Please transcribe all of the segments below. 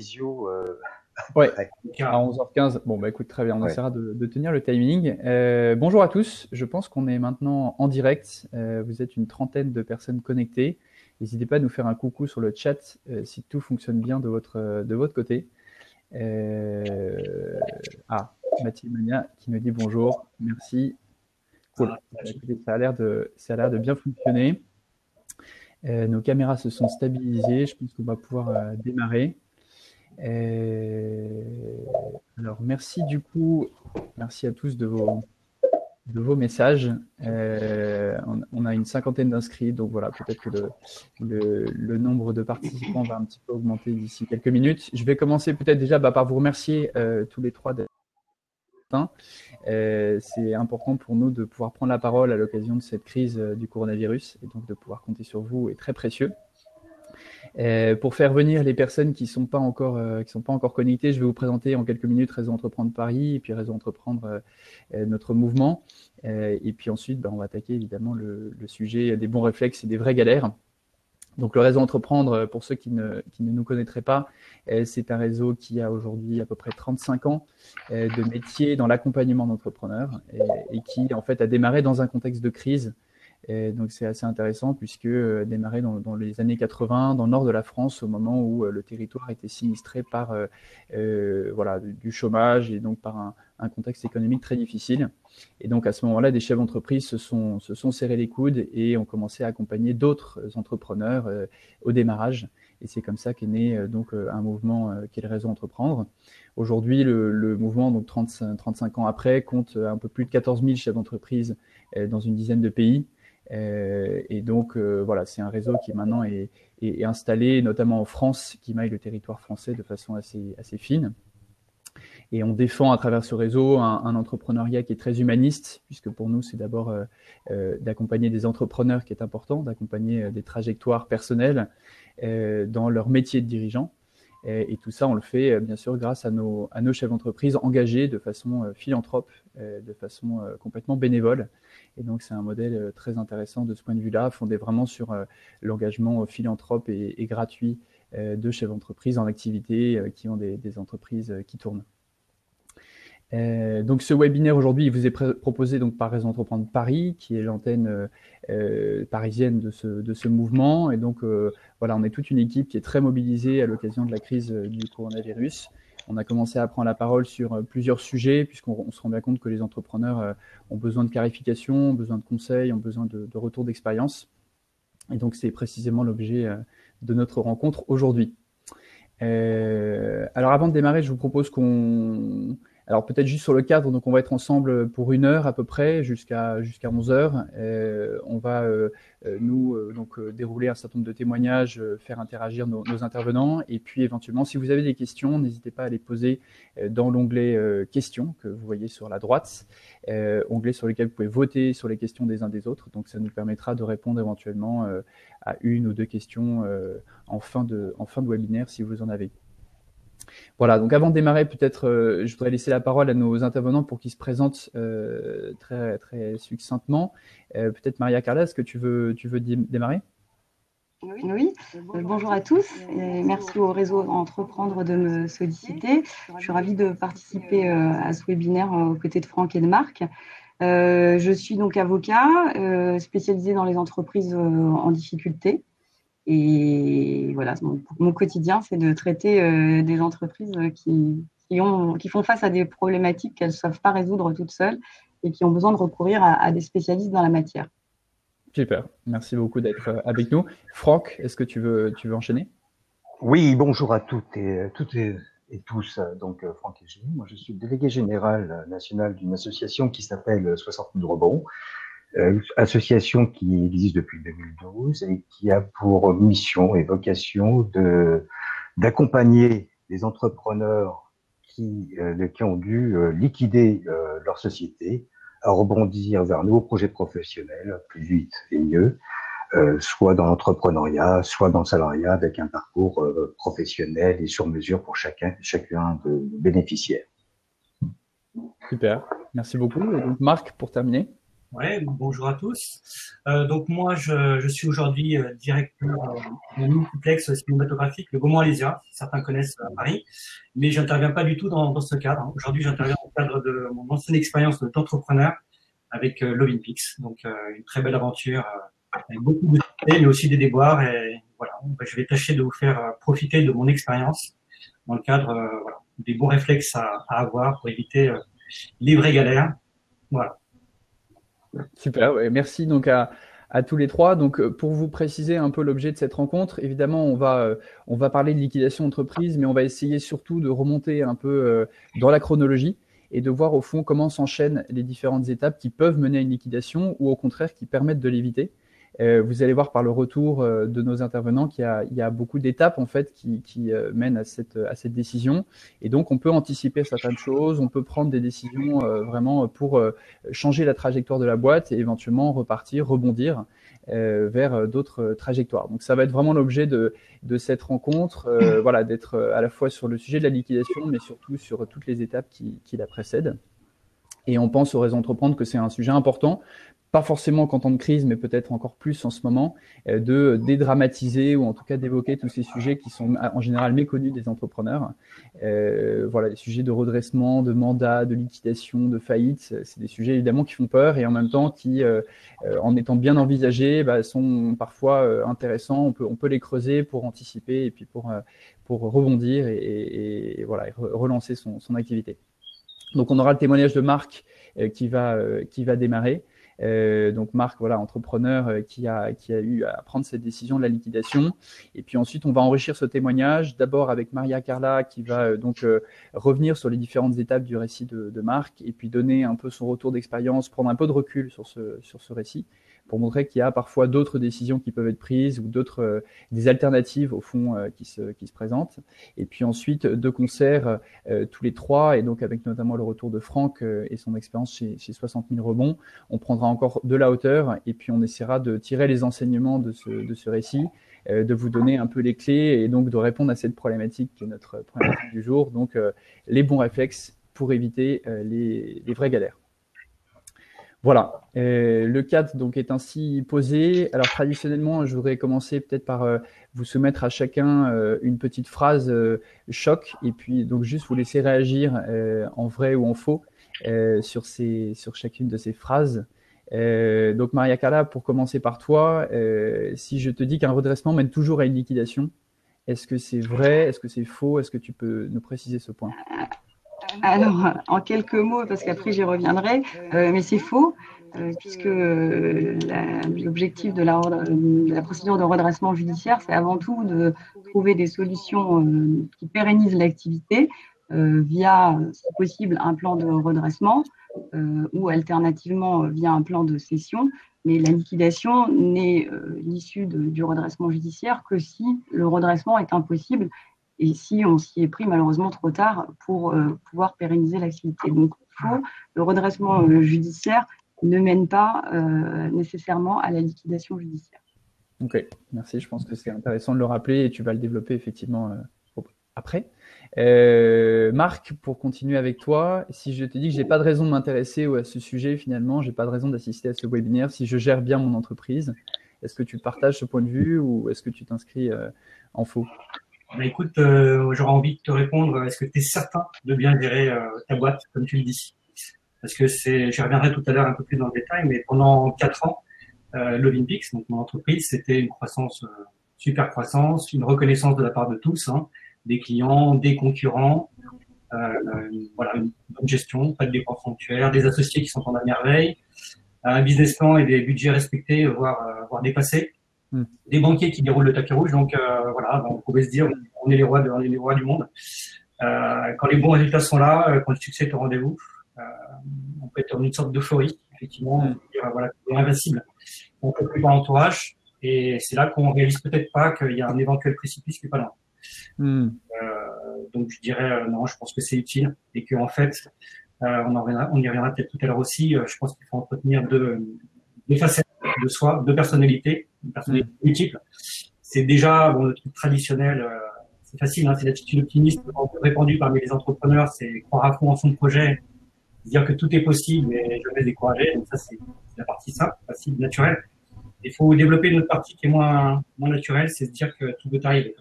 visio Ouais, après. à 11h15. Bon, bah écoute, très bien, on Ouais. essaiera de tenir le timing. Bonjour à tous, je pense qu'on est maintenant en direct. Vous êtes une trentaine de personnes connectées. N'hésitez pas à nous faire un coucou sur le chat si tout fonctionne bien de votre côté. Mathilde Mania qui nous dit bonjour, merci. Cool. Écoutez, ça a l'air de bien fonctionner. Nos caméras se sont stabilisées, je pense qu'on va pouvoir démarrer. Alors, merci à tous de vos messages. On a une cinquantaine d'inscrits, donc voilà, peut-être que le nombre de participants va un petit peu augmenter d'ici quelques minutes. Je vais commencer peut-être déjà par vous remercier tous les trois d'être là. C'est important pour nous de pouvoir prendre la parole à l'occasion de cette crise du coronavirus, et donc de pouvoir compter sur vous est très précieux. Pour faire venir les personnes qui sont pas encore connectées, je vais vous présenter en quelques minutes Réseau Entreprendre Paris et puis Réseau Entreprendre, notre mouvement. Et puis ensuite, on va attaquer évidemment le sujet des bons réflexes et des vraies galères. Donc le Réseau Entreprendre, pour ceux qui ne nous connaîtraient pas, c'est un réseau qui a aujourd'hui à peu près 35 ans de métier dans l'accompagnement d'entrepreneurs et qui en fait a démarré dans un contexte de crise. Et donc c'est assez intéressant puisque démarré dans les années 80 dans le nord de la France au moment où le territoire était sinistré par du chômage et donc par un contexte économique très difficile. Et donc à ce moment-là, des chefs d'entreprise se sont serrés les coudes et ont commencé à accompagner d'autres entrepreneurs au démarrage. Et c'est comme ça qu'est né un mouvement qui est le Réseau Entreprendre. Aujourd'hui, le mouvement, donc 35 ans après, compte un peu plus de 14 000 chefs d'entreprise dans une dizaine de pays. C'est un réseau qui maintenant est installé, notamment en France, qui maille le territoire français de façon assez fine. Et on défend à travers ce réseau un entrepreneuriat qui est très humaniste, puisque pour nous, c'est d'abord d'accompagner des entrepreneurs qui est important, d'accompagner des trajectoires personnelles dans leur métier de dirigeant. Et tout ça, on le fait bien sûr grâce à nos chefs d'entreprise engagés de façon philanthrope, de façon complètement bénévole. Et donc, c'est un modèle très intéressant de ce point de vue-là, fondé vraiment sur l'engagement philanthrope et gratuit de chefs d'entreprise en activité qui ont des entreprises qui tournent. Donc ce webinaire aujourd'hui, il vous est proposé donc par Réseau Entreprendre Paris, qui est l'antenne parisienne de ce mouvement. Et donc on est toute une équipe qui est très mobilisée à l'occasion de la crise du coronavirus. On a commencé à prendre la parole sur plusieurs sujets, puisqu'on se rend bien compte que les entrepreneurs ont besoin de clarification, ont besoin de conseils, ont besoin de retour d'expérience. Et donc c'est précisément l'objet de notre rencontre aujourd'hui. Alors avant de démarrer, je vous propose alors peut-être juste sur le cadre, donc on va être ensemble pour 1 heure à peu près, jusqu'à 11h. On va dérouler un certain nombre de témoignages, faire interagir nos intervenants. Et puis éventuellement, si vous avez des questions, n'hésitez pas à les poser dans l'onglet questions que vous voyez sur la droite, onglet sur lequel vous pouvez voter sur les questions des uns des autres. Donc ça nous permettra de répondre éventuellement à 1 ou 2 questions en fin de webinaire si vous en avez. Voilà, donc avant de démarrer, peut-être je voudrais laisser la parole à nos intervenants pour qu'ils se présentent très, très succinctement. Peut-être Maria Carla, est-ce que tu veux démarrer ? Oui. Bonjour à tous et merci au Réseau Entreprendre de me solliciter. Je suis ravie de participer à ce webinaire aux côtés de Franck et de Marc. Je suis donc avocat spécialisé dans les entreprises en difficulté. Et voilà, mon quotidien, c'est de traiter des entreprises qui font face à des problématiques qu'elles ne savent pas résoudre toutes seules et qui ont besoin de recourir à des spécialistes dans la matière. Super, merci beaucoup d'être avec nous. Franck, est-ce que tu veux enchaîner ? Oui, bonjour à toutes et tous. Donc Franck Egénie, moi je suis délégué général national d'une association qui s'appelle 60 000 rebonds. Association qui existe depuis 2012 et qui a pour mission et vocation d'accompagner les entrepreneurs qui ont dû liquider leur société à rebondir vers un nouveau projet professionnel plus vite et mieux, soit dans l'entrepreneuriat, soit dans le salariat, avec un parcours professionnel et sur mesure pour chacun de bénéficiaires. Super, merci beaucoup. Et donc Marc, pour terminer. Ouais, bonjour à tous. Donc moi, je suis aujourd'hui directeur d'un multiplex cinématographique, le Gaumont-Alésia, certains connaissent à Paris, mais j'interviens pas du tout dans ce cadre. Aujourd'hui, j'interviens dans le cadre de mon ancienne expérience d'entrepreneur avec Lovinpix. Donc une très belle aventure avec beaucoup de succès, mais aussi des déboires. Et voilà, je vais tâcher de vous faire profiter de mon expérience dans le cadre voilà, des bons réflexes à avoir pour éviter les vraies galères. Voilà. Super, ouais, merci donc à tous les trois. Donc, pour vous préciser un peu l'objet de cette rencontre, évidemment, on va parler de liquidation d'entreprise, mais on va essayer surtout de remonter un peu dans la chronologie et de voir au fond comment s'enchaînent les différentes étapes qui peuvent mener à une liquidation ou au contraire qui permettent de l'éviter. Vous allez voir par le retour de nos intervenants qu'il y a beaucoup d'étapes en fait qui mènent à cette décision. Et donc, on peut anticiper certaines choses, on peut prendre des décisions vraiment pour changer la trajectoire de la boîte et éventuellement repartir, rebondir vers d'autres trajectoires. Donc, ça va être vraiment l'objet de cette rencontre, voilà, d'être à la fois sur le sujet de la liquidation, mais surtout sur toutes les étapes qui la précèdent. Et on pense au réseau entreprendre que c'est un sujet important, pas forcément qu'en temps de crise, mais peut-être encore plus en ce moment, de dédramatiser ou en tout cas d'évoquer tous ces sujets qui sont en général méconnus des entrepreneurs. Voilà, les sujets de redressement, de mandat, de liquidation, de faillite, c'est des sujets évidemment qui font peur et en même temps qui, en étant bien envisagés, sont parfois intéressants. On peut les creuser pour anticiper et puis pour rebondir et voilà, relancer son activité. Donc, on aura le témoignage de Marc qui va démarrer. Donc Marc, voilà, entrepreneur qui a eu à prendre cette décision de la liquidation. Et puis ensuite, on va enrichir ce témoignage, d'abord avec Maria Carla qui va donc revenir sur les différentes étapes du récit de Marc et puis donner un peu son retour d'expérience, prendre un peu de recul sur ce récit pour montrer qu'il y a parfois d'autres décisions qui peuvent être prises ou des alternatives au fond qui se présentent. Et puis ensuite, de concert, tous les trois, et donc avec notamment le retour de Franck et son expérience chez 60 000 rebonds, on prendra encore de la hauteur et puis on essaiera de tirer les enseignements de ce récit, de vous donner un peu les clés et donc de répondre à cette problématique qui est notre problématique du jour, donc les bons réflexes pour éviter les vraies galères. Voilà, le cadre donc est ainsi posé. Alors traditionnellement, je voudrais commencer peut-être par vous soumettre à chacun une petite phrase choc et puis donc juste vous laisser réagir en vrai ou en faux sur chacune de ces phrases. Donc Maria Carla, pour commencer par toi, si je te dis qu'un redressement mène toujours à une liquidation, est-ce que c'est vrai? Est-ce que c'est faux? Est-ce que tu peux nous préciser ce point? Alors, en quelques mots, parce qu'après j'y reviendrai, mais c'est faux, puisque l'objectif de la procédure de redressement judiciaire, c'est avant tout de trouver des solutions qui pérennisent l'activité via, si possible, un plan de redressement ou alternativement via un plan de cession. Mais la liquidation n'est l'issue du redressement judiciaire que si le redressement est impossible et si on s'y est pris malheureusement trop tard pour pouvoir pérenniser l'activité. Donc, le redressement judiciaire ne mène pas nécessairement à la liquidation judiciaire. Ok, merci. Je pense que c'est intéressant de le rappeler et tu vas le développer effectivement après. Marc, pour continuer avec toi, si je te dis que j'ai pas de raison de m'intéresser à ce sujet, finalement, j'ai pas de raison d'assister à ce webinaire si je gère bien mon entreprise, est-ce que tu partages ce point de vue ou est-ce que tu t'inscris en faux? Bah, écoute, j'aurais envie de te répondre, est-ce que tu es certain de bien gérer ta boîte, comme tu le dis? Parce que j'y reviendrai tout à l'heure un peu plus dans le détail, mais pendant 4 ans, Lovinpix, donc mon entreprise, c'était une croissance, super croissance, une reconnaissance de la part de tous, hein, des clients, des concurrents, voilà, une bonne gestion, pas de dépenses sanctuaires, des associés qui sont en merveille, un business plan et des budgets respectés, voire dépassés. Des banquiers qui déroulent le tapis rouge, donc voilà, on pouvait se dire on est les rois du monde. Quand les bons résultats sont là, quand le succès est au rendez-vous, on peut être dans une sorte d'euphorie, effectivement, voilà, on est invincible. On peut plus par l'entourage, et c'est là qu'on réalise peut-être pas qu'il y a un éventuel précipice qui est pas loin. Donc je dirais non, je pense que c'est utile et que en fait, on y reviendra peut-être tout à l'heure aussi. Je pense qu'il faut entretenir deux facettes de soi, deux personnalités, multiples. C'est déjà bon, le truc traditionnel, c'est facile, hein, c'est l'attitude optimiste répandue parmi les entrepreneurs, c'est croire à fond en son projet dire que tout est possible et jamais se décourager. Donc ça, c'est la partie simple, facile, naturelle. Il faut développer une autre partie qui est moins naturelle, c'est se dire que tout peut arriver.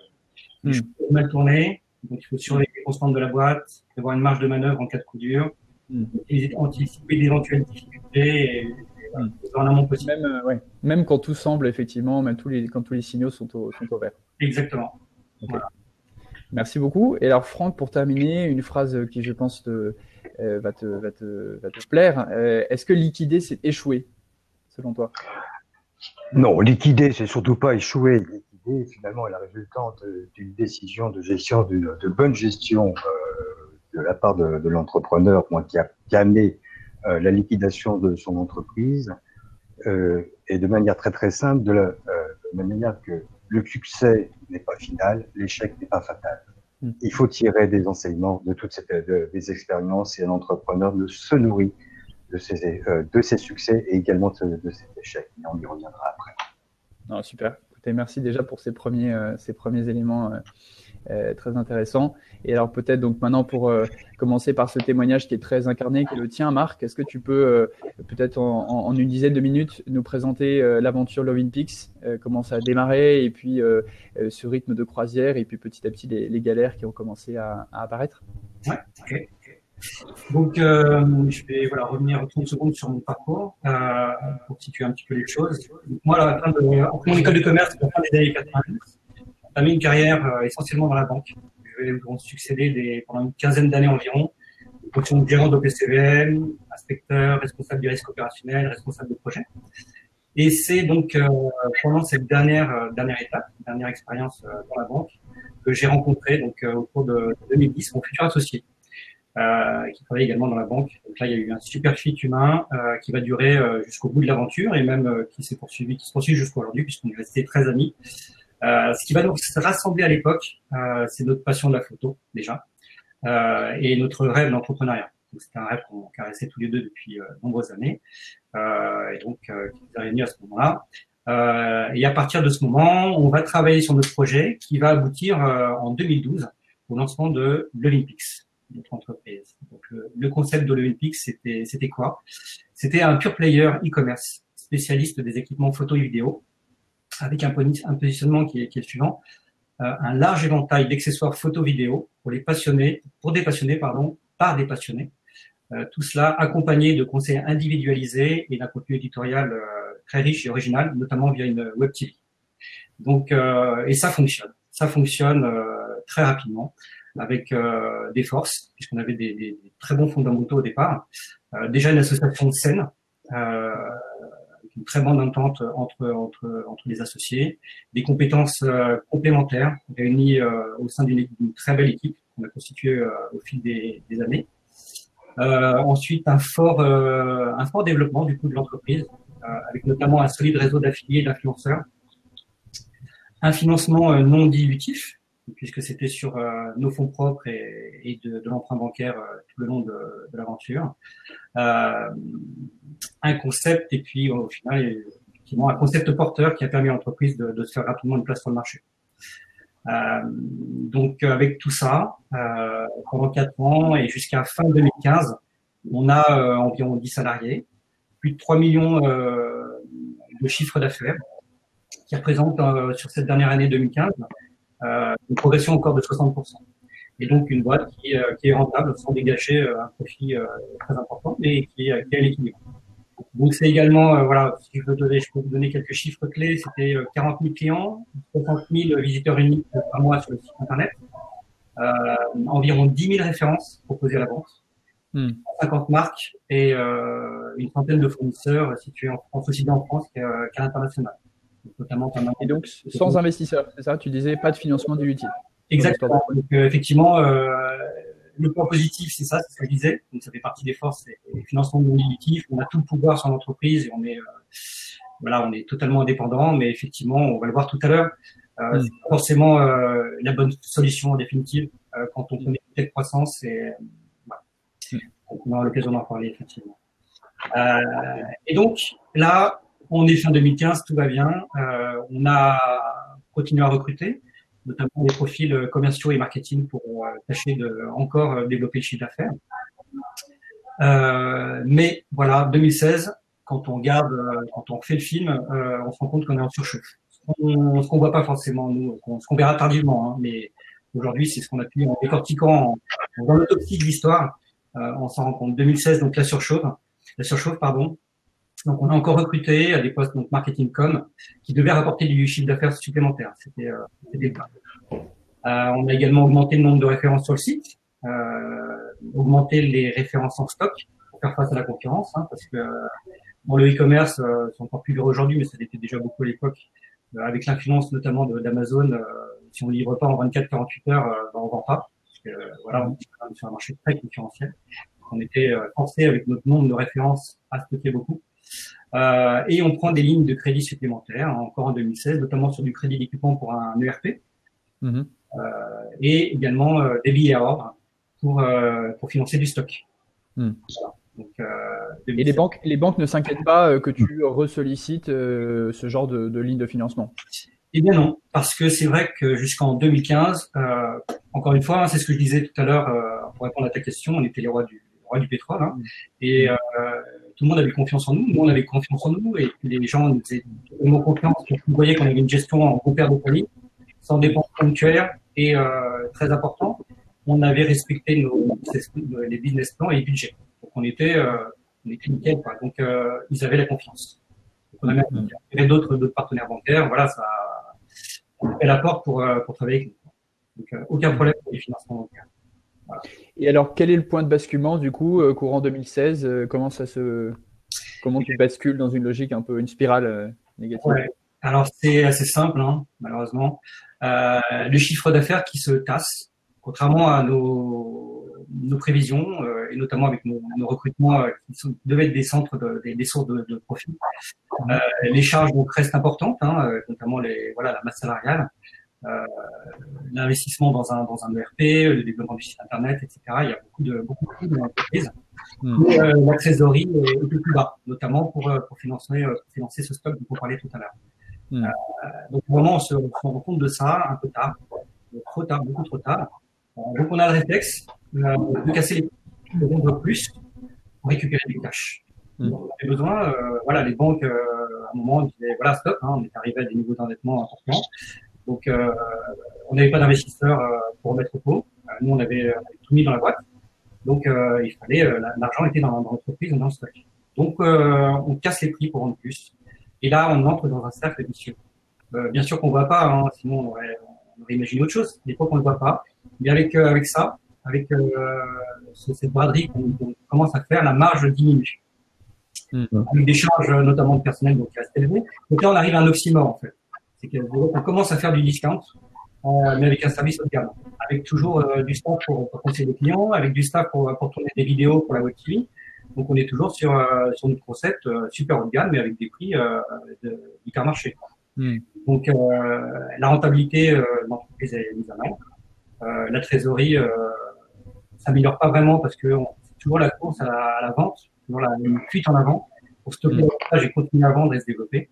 Les choses peuvent mal tourner, donc il faut surveiller les constantes de la boîte, avoir une marge de manœuvre en cas de coup dur, et anticiper d'éventuelles difficultés et en amont possible. Même quand tout semble effectivement, même quand tous les signaux sont au vert. Exactement. Okay. Voilà. Merci beaucoup. Et alors Franck, pour terminer, une phrase qui je pense va te plaire. Est-ce que liquider, c'est échouer, selon toi? Non, liquider, c'est surtout pas échouer. Liquider, finalement, est la résultante d'une décision de gestion, de bonne gestion de la part de l'entrepreneur qui a amené la liquidation de son entreprise et de manière très très simple, de la manière que le succès n'est pas final, l'échec n'est pas fatal. Il faut tirer des enseignements de toutes des expériences et l'entrepreneur se nourrit de ses succès et également de ses échecs. Et on y reviendra après. Non, super. Écoutez, merci déjà pour ces premiers éléments très intéressants. Et alors peut-être donc maintenant pour commencer par ce témoignage qui est très incarné, qui est le tien, Marc, est-ce que tu peux peut-être en une dizaine de minutes nous présenter l'aventure Lovinpix, comment ça a démarré et puis ce rythme de croisière et puis petit à petit les galères qui ont commencé à apparaître? Ouais, ok. Donc, je vais revenir 30 secondes sur mon parcours pour situer un petit peu les choses. Donc, moi, après mon école de commerce, à la fin des années 90, j'ai entamé une carrière essentiellement dans la banque. Je vais me succéder pendant une quinzaine d'années environ, en fonction de gérant d'OPCVM, inspecteur, responsable du risque opérationnel, responsable de projet. Et c'est donc pendant cette dernière étape, dernière expérience dans la banque, que j'ai rencontré donc au cours de 2010 mon futur associé. Qui travaille également dans la banque. Donc là, il y a eu un super fit humain qui va durer jusqu'au bout de l'aventure et même qui se poursuit jusqu'à aujourd'hui puisqu'on est resté très amis. Ce qui va nous rassembler à l'époque, c'est notre passion de la photo déjà et notre rêve d'entrepreneuriat. C'était un rêve qu'on caressait tous les deux depuis de nombreuses années et donc qui nous a réunis à ce moment-là. Et à partir de ce moment, on va travailler sur notre projet qui va aboutir en 2012 au lancement de Lovinpix, notre entreprise. Donc, le concept de Lovinpix, c'était quoi? C'était un pure player e-commerce spécialiste des équipements photo et vidéo avec un positionnement qui est le suivant. Un large éventail d'accessoires photo-vidéo pour des passionnés, par des passionnés. Tout cela accompagné de conseils individualisés et d'un contenu éditorial très riche et original, notamment via une web TV. Donc, et ça fonctionne. Ça fonctionne très rapidement avec des forces, puisqu'on avait des très bons fondamentaux au départ. Déjà une association saine, une très bonne entente entre les associés, des compétences complémentaires réunies au sein d'une très belle équipe qu'on a constituée au fil des années. Ensuite, un fort développement du coup de l'entreprise, avec notamment un solide réseau d'affiliés et d'influenceurs, un financement non dilutif, puisque c'était sur nos fonds propres et de l'emprunt bancaire tout le long de l'aventure. Un concept et puis au final, effectivement, un concept porteur qui a permis à l'entreprise de se faire rapidement une place sur le marché. Donc avec tout ça, pendant 4 ans et jusqu'à fin 2015, on a environ 10 salariés, plus de 3 millions de chiffre d'affaires, qui représente sur cette dernière année 2015 une progression encore de 60%. Et donc une boîte qui est rentable sans dégager un profit très important et qui est à l'équilibre. Donc c'est également, si je peux vous donner quelques chiffres clés, c'était 40 000 clients, 60 000 visiteurs uniques par mois sur le site internet, environ 10 000 références proposées à la vente, 50 marques et une centaine de fournisseurs situés en France, aussi bien en France qu'à l'international. Notamment, et donc sans investisseurs, c'est ça? Tu disais pas de financement dilutif. Exactement. Donc effectivement, le point positif, c'est ça, c'est ce que je disais. Donc ça fait partie des forces et des financements non dilutifs. On a tout le pouvoir sur l'entreprise et on est totalement indépendant. Mais effectivement, on va le voir tout à l'heure. C'est pas forcément la bonne solution en définitive quand on connaît une telle croissance. Et on aura l'occasion d'en parler effectivement. Et donc là, on est fin 2015, tout va bien. On a continué à recruter, notamment des profils commerciaux et marketing pour tâcher de encore développer le chiffre d'affaires. Mais voilà, 2016, quand on regarde, quand on fait le film, on se rend compte qu'on est en surchauffe. Ce qu'on voit pas forcément, nous, ce qu'on verra tardivement, hein, mais aujourd'hui, c'est ce qu'on a pu, en décortiquant dans l'autopsie de l'histoire, on s'en rend compte. 2016, donc la surchauffe, pardon. Donc, on a encore recruté à des postes, donc marketing com, qui devaient rapporter du chiffre d'affaires supplémentaire. C'était le cas. On a également augmenté le nombre de références sur le site, augmenté les références en stock pour faire face à la concurrence, hein, parce que bon, le e-commerce, c'est encore plus dur aujourd'hui, mais ça l'était déjà beaucoup à l'époque, avec l'influence notamment d'Amazon. Si on ne livre pas en 24-48 heures, on vend pas, parce que voilà, on est quand même sur un marché très concurrentiel. On était forcé avec notre nombre de références à stocker beaucoup. Et on prend des lignes de crédit supplémentaires, hein, encore en 2016, notamment sur du crédit d'équipement pour un ERP, et également des billets à ordre pour financer du stock. Voilà. Donc, et les banques ne s'inquiètent pas que tu ressollicites ce genre de ligne de financement? Eh bien non, parce que c'est vrai que jusqu'en 2015, encore une fois, hein, c'est ce que je disais tout à l'heure pour répondre à ta question, on était les rois du pétrole, hein, et tout le monde avait confiance en nous, on avait confiance en nous, et les gens nous faisaient totalement confiance. Vous voyez qu'on avait une gestion en gros paire de folie, sans dépenses ponctuelles et très important. On avait respecté les business plans et les budgets. Donc on était nickel, quoi. Donc ils avaient la confiance. Donc, on a même d'autres partenaires bancaires. Voilà, ça a fait la porte pour travailler avec nous. Donc aucun problème pour les financements bancaires. Voilà. Et alors, quel est le point de basculement du coup courant 2016? Comment tu bascules dans une logique un peu, une spirale négative? Ouais. Alors c'est assez simple, hein, malheureusement. Le chiffre d'affaires qui se tasse, contrairement à nos prévisions, et notamment avec nos recrutements qui devaient être des centres, des sources de profit. Les charges donc restent importantes, hein, notamment la masse salariale, l'investissement dans un ERP, le développement du site internet, etc. Il y a beaucoup de coûts dans l'entreprise. La trésorerie est plus bas, notamment pour financer ce stock dont on parlait tout à l'heure. Donc vraiment on se rend compte de ça un peu tard, beaucoup trop tard. Donc on a le réflexe de casser les prix, de vendre plus pour récupérer du cash. Donc, on avait besoin, les banques à un moment disaient voilà stop, hein, on est arrivé à des niveaux d'endettement importants. Donc on n'avait pas d'investisseurs pour remettre au pot. Nous on avait tout mis dans la boîte. Donc il fallait l'argent était dans l'entreprise, dans le stock. Donc on casse les prix pour vendre plus. Et là on entre dans un cercle vicieux. Bien sûr qu'on voit pas, hein, sinon on aurait imaginé autre chose. Des fois qu'on ne voit pas. Mais avec ça, avec cette braderie qu'on commence à faire, la marge diminue. Avec des charges notamment de personnel donc assez élevées. Donc là on arrive à un oxymore en fait. C'est qu'on commence à faire du discount, mais avec un service haut de gamme, avec toujours du staff pour conseiller les clients, avec du staff pour tourner des vidéos pour la web TV. Donc on est toujours sur notre concept super haut de gamme, mais avec des prix du car marché. Donc la rentabilité de l'entreprise est mise à mal. La trésorerie s'améliore pas vraiment parce que c'est toujours la course à la vente, toujours une fuite en avant pour stocker l'avantage et continuer à vendre et se développer.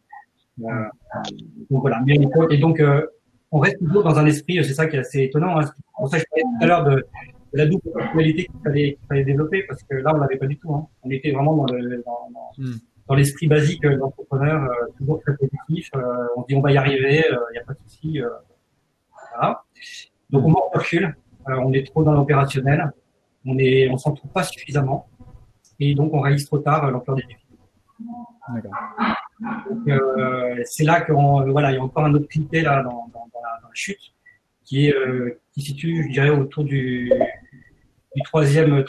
Donc voilà, bien l'époque. Et donc on reste toujours dans un esprit, c'est ça qui est assez étonnant. Hein. C'est pour ça que je parlais tout à l'heure de la double personnalité qu'il fallait développer, parce que là on l'avait pas du tout. Hein. On était vraiment dans l'esprit basique d'entrepreneur, toujours très positif. On dit on va y arriver, il n'y a pas de souci. Voilà. Donc on manque de recul, on est trop dans l'opérationnel, on s'en trouve pas suffisamment, et donc on réalise trop tard l'ampleur des défis. Donc c'est là qu'il y a encore un autre clité là dans la chute qui situe, je dirais, autour du troisième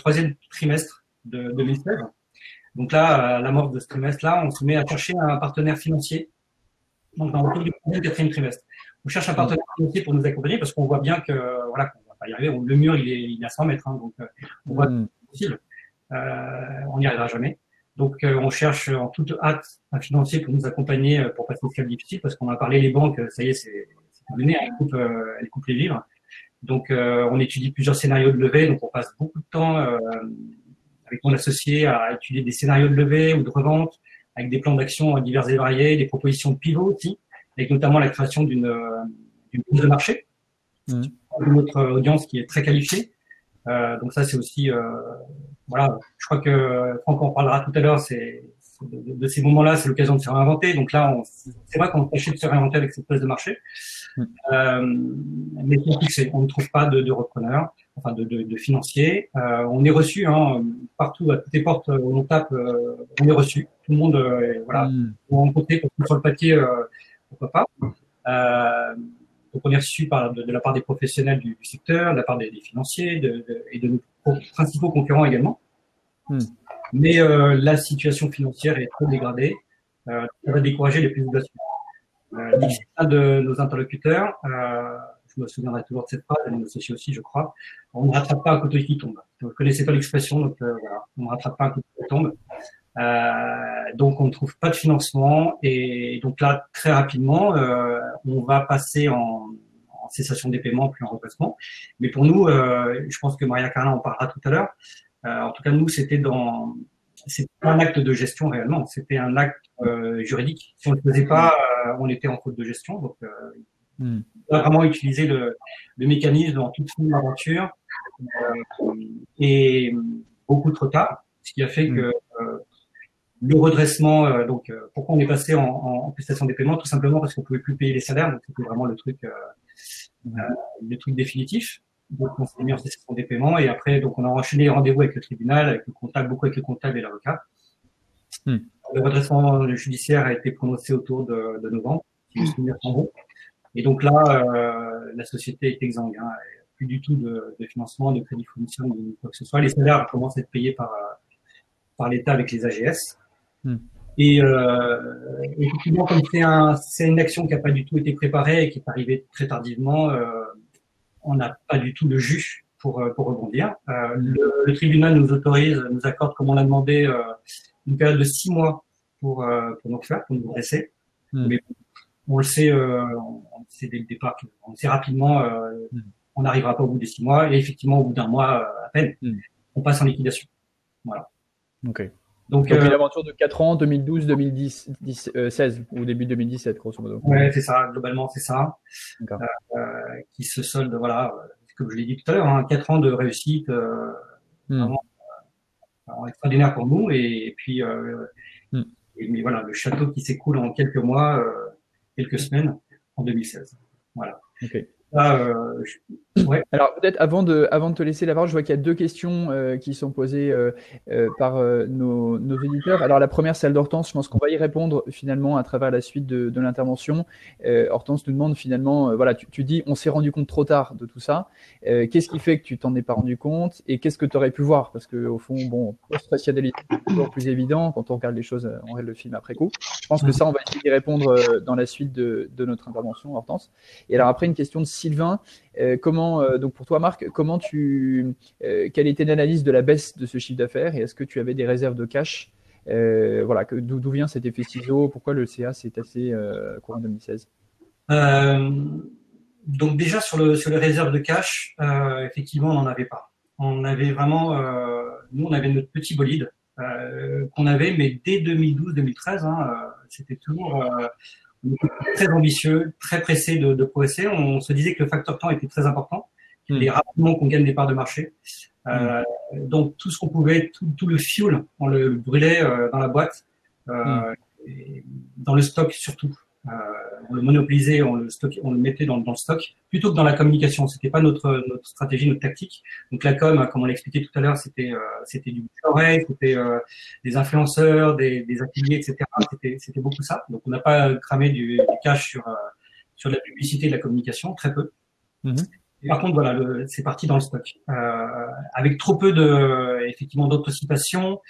trimestre de 2016. Donc là, à l'amorce de ce trimestre-là, on se met à chercher un partenaire financier. Donc autour du quatrième trimestre, on cherche un partenaire financier pour nous accompagner parce qu'on voit bien que qu'on va pas y arriver. Le mur il est à 100 mètres, hein, donc on voit que c'est possible. On n'y arrivera jamais. Donc, on cherche en toute hâte un financier pour nous accompagner pour passer ce cap difficile, parce qu'on a parlé les banques, ça y est, c'est donné, elles coupent les vivres. Donc, on étudie plusieurs scénarios de levée, donc on passe beaucoup de temps avec mon associé à étudier des scénarios de levée ou de revente, avec des plans d'action divers et variés, des propositions de pivot aussi, avec notamment la création d'une prise de marché, notre audience qui est très qualifiée. Donc ça, c'est aussi, voilà, je crois que Franck en parlera tout à l'heure, de ces moments-là, c'est l'occasion de se réinventer. Donc là, c'est vrai qu'on tâchait de se réinventer avec cette place de marché. Mais on ne trouve pas de repreneurs, enfin de financiers. On est reçu partout, à toutes les portes où on tape, on est reçu. Tout le monde, voilà, on rencontré parce que sur le papier, pourquoi pas. Donc on est reçu de la part des professionnels du secteur, de la part des financiers et de nos principaux concurrents également. Mais la situation financière est trop dégradée. Ça va décourager les plus audacieux. Un de nos interlocuteurs, je me souviendrai toujours de cette phrase, elle est associée aussi, je crois. On ne rattrape pas un couteau qui tombe. Vous ne connaissez pas l'expression, donc voilà, on ne rattrape pas un couteau qui tombe. Donc on ne trouve pas de financement et donc là très rapidement on va passer en cessation des paiements puis en redressement. Mais pour nous, je pense que Maria Carlin en parlera tout à l'heure. En tout cas nous c'était pas un acte de gestion réellement, c'était un acte juridique. Si on ne le faisait pas, on était en faute de gestion. Donc on a vraiment utilisé le mécanisme en toute fin d'aventure et beaucoup trop tard, ce qui a fait que le redressement, pourquoi on est passé en prestation des paiements? Tout simplement parce qu'on pouvait plus payer les salaires, donc c'était vraiment le truc définitif. Donc on s'est mis en cessation des paiements et après donc on a enchaîné les rendez-vous avec le tribunal, avec le comptable, beaucoup avec le comptable et l'avocat. Le redressement judiciaire a été prononcé autour de novembre, si je me souviens bien. Et donc là, la société est exsangue, plus du tout de financement, de crédit fournisseur, ni quoi que ce soit. Les salaires commencent à être payés par l'État avec les AGS. Et effectivement, comme c'est une action qui n'a pas du tout été préparée et qui est arrivée très tardivement, on n'a pas du tout le jus pour rebondir. Le tribunal nous accorde, comme on l'a demandé, une période de 6 mois pour nous faire, pour nous dresser. Mais on le sait dès le départ, on le sait rapidement, on n'arrivera pas au bout des 6 mois et effectivement au bout d'un mois à peine, on passe en liquidation. Voilà. Ok. Donc une aventure de 4 ans, 2012, 2016 ou début 2017, grosso modo. Ouais, c'est ça. Globalement, c'est ça. Qui se solde, voilà, comme je l'ai dit tout à l'heure, 4 ans de réussite, vraiment extraordinaire pour nous. Et puis, mais voilà, le château qui s'écoule en quelques mois, quelques semaines, en 2016. Voilà. Okay. Là, ouais. Alors peut-être avant de te laisser la parole, je vois qu'il y a 2 questions qui sont posées par nos auditeurs. Alors la première, celle d'Hortense, je pense qu'on va y répondre finalement à travers la suite de l'intervention. Hortense nous demande finalement, voilà, tu dis on s'est rendu compte trop tard de tout ça. Qu'est-ce qui fait que tu t'en es pas rendu compte et qu'est-ce que tu aurais pu voir? Parce que au fond, bon, post-rationalité, c'est toujours plus évident quand on regarde les choses, on regarde le film après coup. Je pense que ça, on va essayer d'y répondre dans la suite de notre intervention, Hortense. Et alors après, une question de Sylvain. Donc pour toi, Marc, quelle était l'analyse de la baisse de ce chiffre d'affaires et est-ce que tu avais des réserves de cash? Voilà, d'où vient cet effet ciseau? Pourquoi le CA s'est tassé courant 2016? Donc déjà sur les réserves de cash, effectivement, on n'en avait pas. On avait vraiment, nous, on avait notre petit bolide qu'on avait, mais dès 2012-2013, c'était toujours on était très ambitieux, très pressé de progresser. On se disait que le facteur temps était très important et rapidement qu'on gagne des parts de marché. Donc tout ce qu'on pouvait, tout le fuel, on le brûlait dans la boîte, et dans le stock surtout. On le monopolisait, on le mettait dans le stock, plutôt que dans la communication. C'était pas notre stratégie, notre tactique. Donc la com, comme on l'a expliqué tout à l'heure, c'était du bouche-à-oreille, c'était des influenceurs, des affiliés, etc. C'était beaucoup ça. Donc on n'a pas cramé du cash sur la publicité et la communication, très peu. Et par contre, voilà, c'est parti dans le stock, avec trop peu effectivement d'anticipation.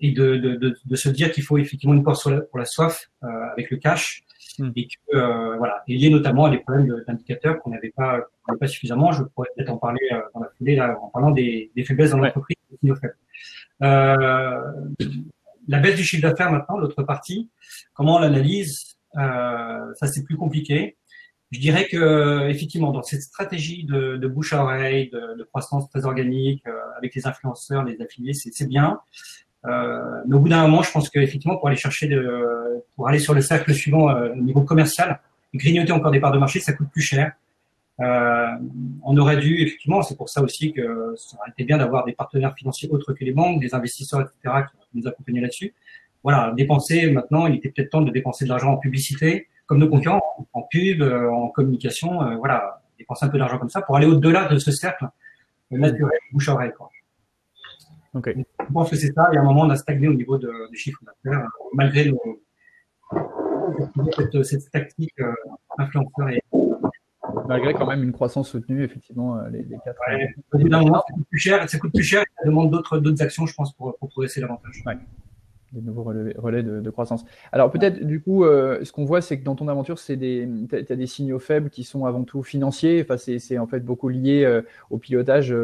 Et de se dire qu'il faut effectivement une porte pour la soif avec le cash et que voilà, et lié notamment à des problèmes d'indicateurs qu'on n'avait pas suffisamment. Je pourrais peut-être en parler dans la foulée là, en parlant des faiblesses dans l'entreprise. La baisse du chiffre d'affaires maintenant, l'autre partie, comment on l'analyse, ça c'est plus compliqué. Je dirais que effectivement dans cette stratégie de bouche à oreille, de croissance très organique avec les influenceurs, les affiliés, c'est bien. Mais au bout d'un moment, je pense qu'effectivement, pour aller pour aller sur le cercle suivant au niveau commercial, grignoter encore des parts de marché, ça coûte plus cher. On aurait dû, effectivement, c'est pour ça aussi que ça aurait été bien d'avoir des partenaires financiers autres que les banques, des investisseurs, etc., qui nous accompagnaient là-dessus. Voilà, dépenser maintenant, il était peut-être temps de dépenser de l'argent en publicité, comme nos concurrents, en pub, en communication, voilà, dépenser un peu d'argent comme ça pour aller au-delà de ce cercle naturel, bouche-oreille, quoi. Ok. Je pense que c'est ça, et à un moment, on a stagné au niveau des chiffres d'affaires, malgré cette tactique influenceur et Malgré quand même une croissance soutenue, effectivement, les 4. ouais, au bout d'un moment, ça coûte plus cher, ça demande d'autres actions, je pense, pour progresser davantage. Ouais. Des nouveaux relais de croissance. Alors peut-être du coup, ce qu'on voit, c'est que dans ton aventure, t'as des signaux faibles qui sont avant tout financiers. Enfin, c'est en fait beaucoup lié au pilotage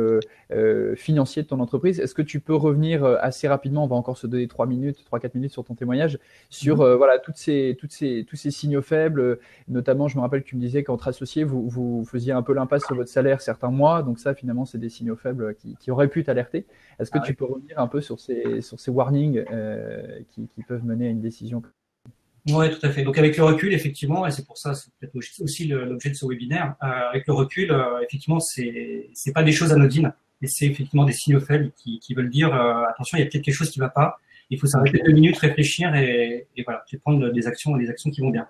financier de ton entreprise. Est-ce que tu peux revenir assez rapidement, on va encore se donner 3-4 minutes sur ton témoignage, sur voilà tous ces signaux faibles. Notamment, je me rappelle que tu me disais qu'entre associés, vous faisiez un peu l'impasse sur votre salaire certains mois. Donc ça, finalement, c'est des signaux faibles qui auraient pu t'alerter. Est-ce que tu peux revenir un peu sur ces warnings qui peuvent mener à une décision? Oui, tout à fait. Donc avec le recul, effectivement, et c'est pour ça, c'est peut-être aussi l'objet de ce webinaire, avec le recul, effectivement, c'est pas des choses anodines, mais c'est effectivement des signaux faibles qui veulent dire attention, il y a peut-être quelque chose qui va pas, il faut s'arrêter 2 minutes, réfléchir et voilà, puis prendre des actions qui vont bien.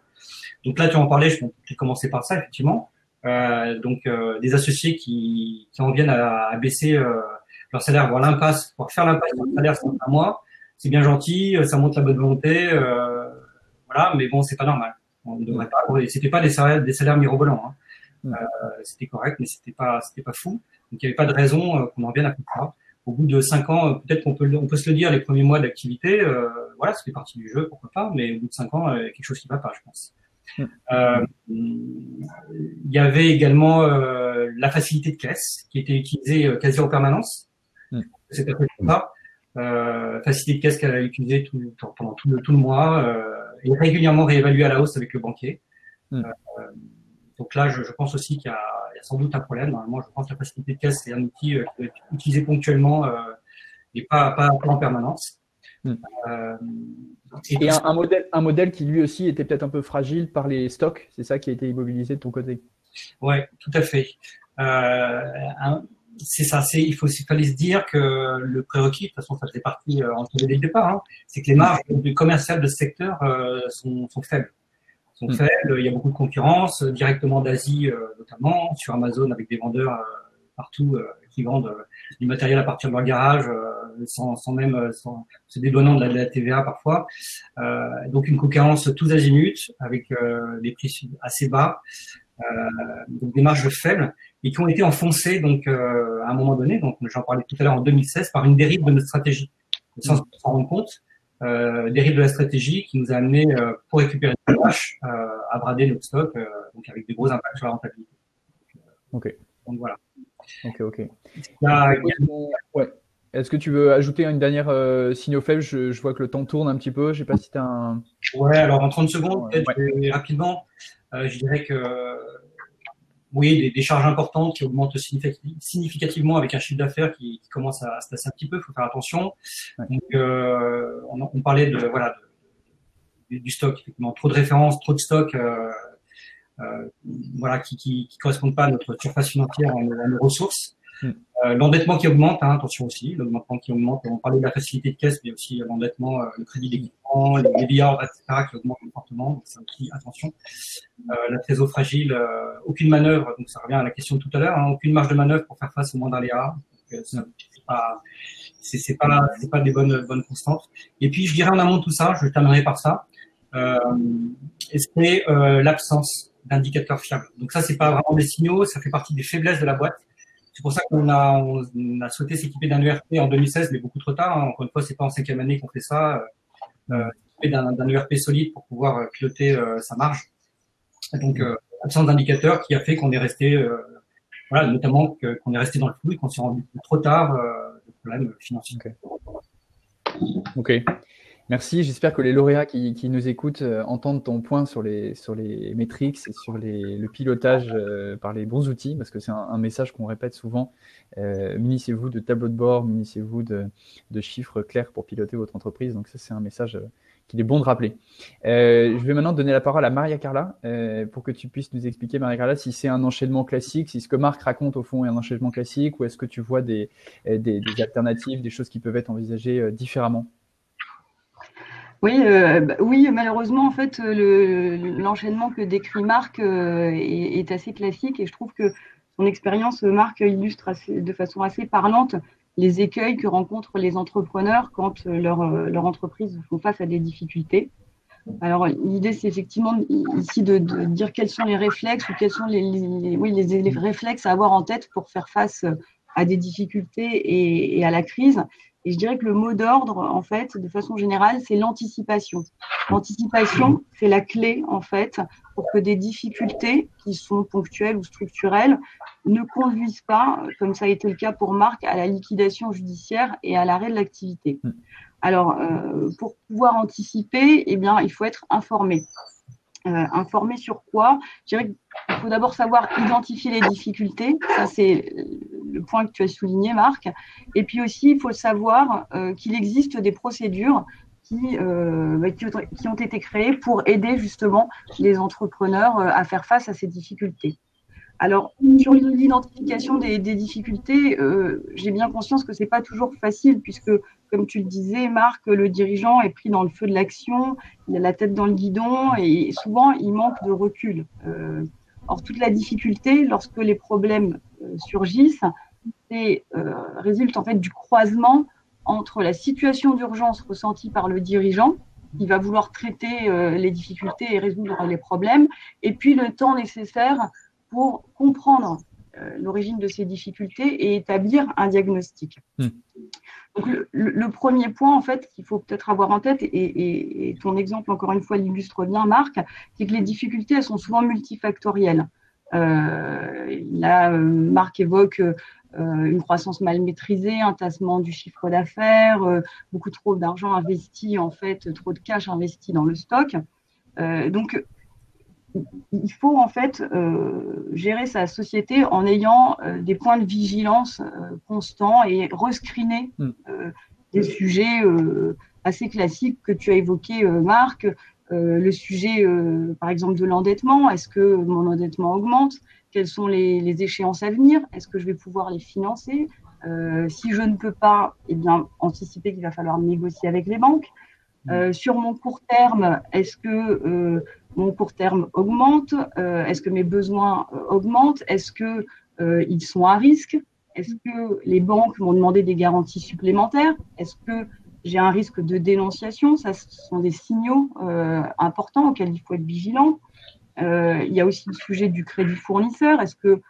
Donc là, tu en parlais, je vais commencer par ça, effectivement. Des associés qui en viennent à baisser leur salaire, voire l'impasse, pour faire l'impasse sur le salaire sur un mois, c'est bien gentil, ça montre la bonne volonté, voilà, mais bon, c'est pas normal. On ne devrait pas. C'était pas des salaires mirobolants. Hein. C'était correct, mais c'était pas fou. Donc il n'y avait pas de raison qu'on en vienne à faire ça. Au bout de 5 ans, peut-être on peut se le dire, les premiers mois d'activité, voilà, ça fait partie du jeu, pourquoi pas. Mais au bout de 5 ans, il y a quelque chose qui va pas, je pense. Il y avait également la facilité de caisse qui était utilisée quasi en permanence. C'était pas facilité de caisse qu'elle a utilisée pendant tout le mois et régulièrement réévaluée à la hausse avec le banquier. Donc là, je pense aussi qu'il y a sans doute un problème. Normalement, je pense que la facilité de caisse, c'est un outil qui peut être utilisé ponctuellement et pas en permanence. Et un modèle qui lui aussi était peut-être un peu fragile par les stocks, c'est ça qui a été immobilisé de ton côté? Ouais, tout à fait. C'est ça, fallait se dire que le prérequis, de toute façon, ça faisait partie dès le départ, hein, c'est que les marges commerciales de ce secteur sont faibles. Il y a beaucoup de concurrence, directement d'Asie notamment, sur Amazon avec des vendeurs partout qui vendent du matériel à partir de leur garage, sans se dédouanant de la TVA parfois. Donc une concurrence tous azimuts avec des prix assez bas, donc des marges faibles et qui ont été enfoncées donc à un moment donné. Donc j'en parlais tout à l'heure en 2016 par une dérive de notre stratégie, sans s'en rendre compte. Dérive de la stratégie qui nous a amené pour récupérer des cash à brader notre stock, donc avec des gros impacts sur la rentabilité. Ok. Donc voilà. Ok. Ouais. Est-ce que tu veux ajouter une dernière signaux faible? Je vois que le temps tourne un petit peu. Je sais pas si tu as un. Ouais, alors en 30 secondes, peut-être rapidement, je dirais que oui, des charges importantes qui augmentent significativement avec un chiffre d'affaires qui commence à se tasser un petit peu. Il faut faire attention. Ouais. Donc, on parlait du stock, effectivement, trop de références, trop de stock, voilà, qui correspondent pas à notre surface financière, à nos ressources. L'endettement qui augmente, hein, attention aussi, l'endettement qui augmente. On parlait de la facilité de caisse, mais aussi l'endettement, le crédit d'équipement, les billards, etc., qui augmentent fortement. Donc ça aussi, attention. La trésor fragile, aucune manœuvre. Donc ça revient à la question de tout à l'heure, hein, aucune marge de manœuvre pour faire face au moindre aléa. C'est pas des bonnes constantes. Et puis je dirais en amont de tout ça, je terminerai par ça. C'est l'absence d'indicateurs fiables. Donc ça, c'est pas vraiment des signaux, ça fait partie des faiblesses de la boîte. C'est pour ça qu'on a souhaité s'équiper d'un ERP en 2016, mais beaucoup trop tard. Hein. Encore une fois, c'est pas en 5e année qu'on fait ça. S'équiper d'un ERP solide pour pouvoir piloter sa marge. Donc, absence d'indicateur qui a fait qu'on est resté, voilà, notamment qu'on est resté dans le flou et qu'on s'est rendu trop tard de problèmes financiers. Ok. Merci. J'espère que les lauréats qui nous écoutent entendent ton point sur les métriques et sur le pilotage par les bons outils, parce que c'est un message qu'on répète souvent. Munissez-vous de tableaux de bord, munissez-vous de chiffres clairs pour piloter votre entreprise. Donc ça, c'est un message qu'il est bon de rappeler. Je vais maintenant donner la parole à Maria Carla pour que tu puisses nous expliquer, Maria Carla, si c'est un enchaînement classique, si ce que Marc raconte au fond est un enchaînement classique, ou est-ce que tu vois des alternatives, des choses qui peuvent être envisagées différemment. Oui, oui, malheureusement, en fait, l'enchaînement que décrit Marc est assez classique et je trouve que son expérience, Marc, illustre de façon assez parlante les écueils que rencontrent les entrepreneurs quand leur entreprise font face à des difficultés. Alors, l'idée, c'est effectivement ici de dire quels sont les réflexes ou quels sont les réflexes à avoir en tête pour faire face à des difficultés et à la crise. Et je dirais que le mot d'ordre, en fait, de façon générale, c'est l'anticipation. L'anticipation, c'est la clé, en fait, pour que des difficultés qui sont ponctuelles ou structurelles ne conduisent pas, comme ça a été le cas pour Marc, à la liquidation judiciaire et à l'arrêt de l'activité. Alors, pour pouvoir anticiper, eh bien, il faut être informé. Informé sur quoi? Je dirais qu'il faut d'abord savoir identifier les difficultés. Ça, c'est le point que tu as souligné, Marc. Et puis aussi, il faut savoir qu'il existe des procédures qui ont été créées pour aider justement les entrepreneurs à faire face à ces difficultés. Alors, sur l'identification des difficultés, j'ai bien conscience que c'est pas toujours facile puisque, comme tu le disais, Marc, le dirigeant est pris dans le feu de l'action, il a la tête dans le guidon et souvent, il manque de recul. Or, toute la difficulté, lorsque les problèmes surgissent, résulte en fait du croisement entre la situation d'urgence ressentie par le dirigeant, qui va vouloir traiter les difficultés et résoudre les problèmes, et puis le temps nécessaire pour comprendre l'origine de ces difficultés et établir un diagnostic. Donc, le premier point, en fait, qu'il faut peut-être avoir en tête, et ton exemple, encore une fois, l'illustre bien, Marc, c'est que les difficultés, elles sont souvent multifactorielles. Marc évoque une croissance mal maîtrisée, un tassement du chiffre d'affaires, beaucoup trop d'argent investi, en fait, trop de cash investi dans le stock. Donc, il faut en fait gérer sa société en ayant des points de vigilance constants et rescreener des sujets assez classiques que tu as évoqués, Marc. Le sujet, par exemple, de l'endettement. Est-ce que mon endettement augmente? Quelles sont les échéances à venir? Est-ce que je vais pouvoir les financer? Si je ne peux pas, eh bien, anticiper qu'il va falloir négocier avec les banques. Sur mon court terme, est-ce que mon court terme augmente? Est-ce que mes besoins augmentent? Est-ce que ils sont à risque? Est-ce que les banques m'ont demandé des garanties supplémentaires? Est-ce que j'ai un risque de dénonciation? Ça, ce sont des signaux importants auxquels il faut être vigilant. Il y a aussi le sujet du crédit fournisseur. Est-ce que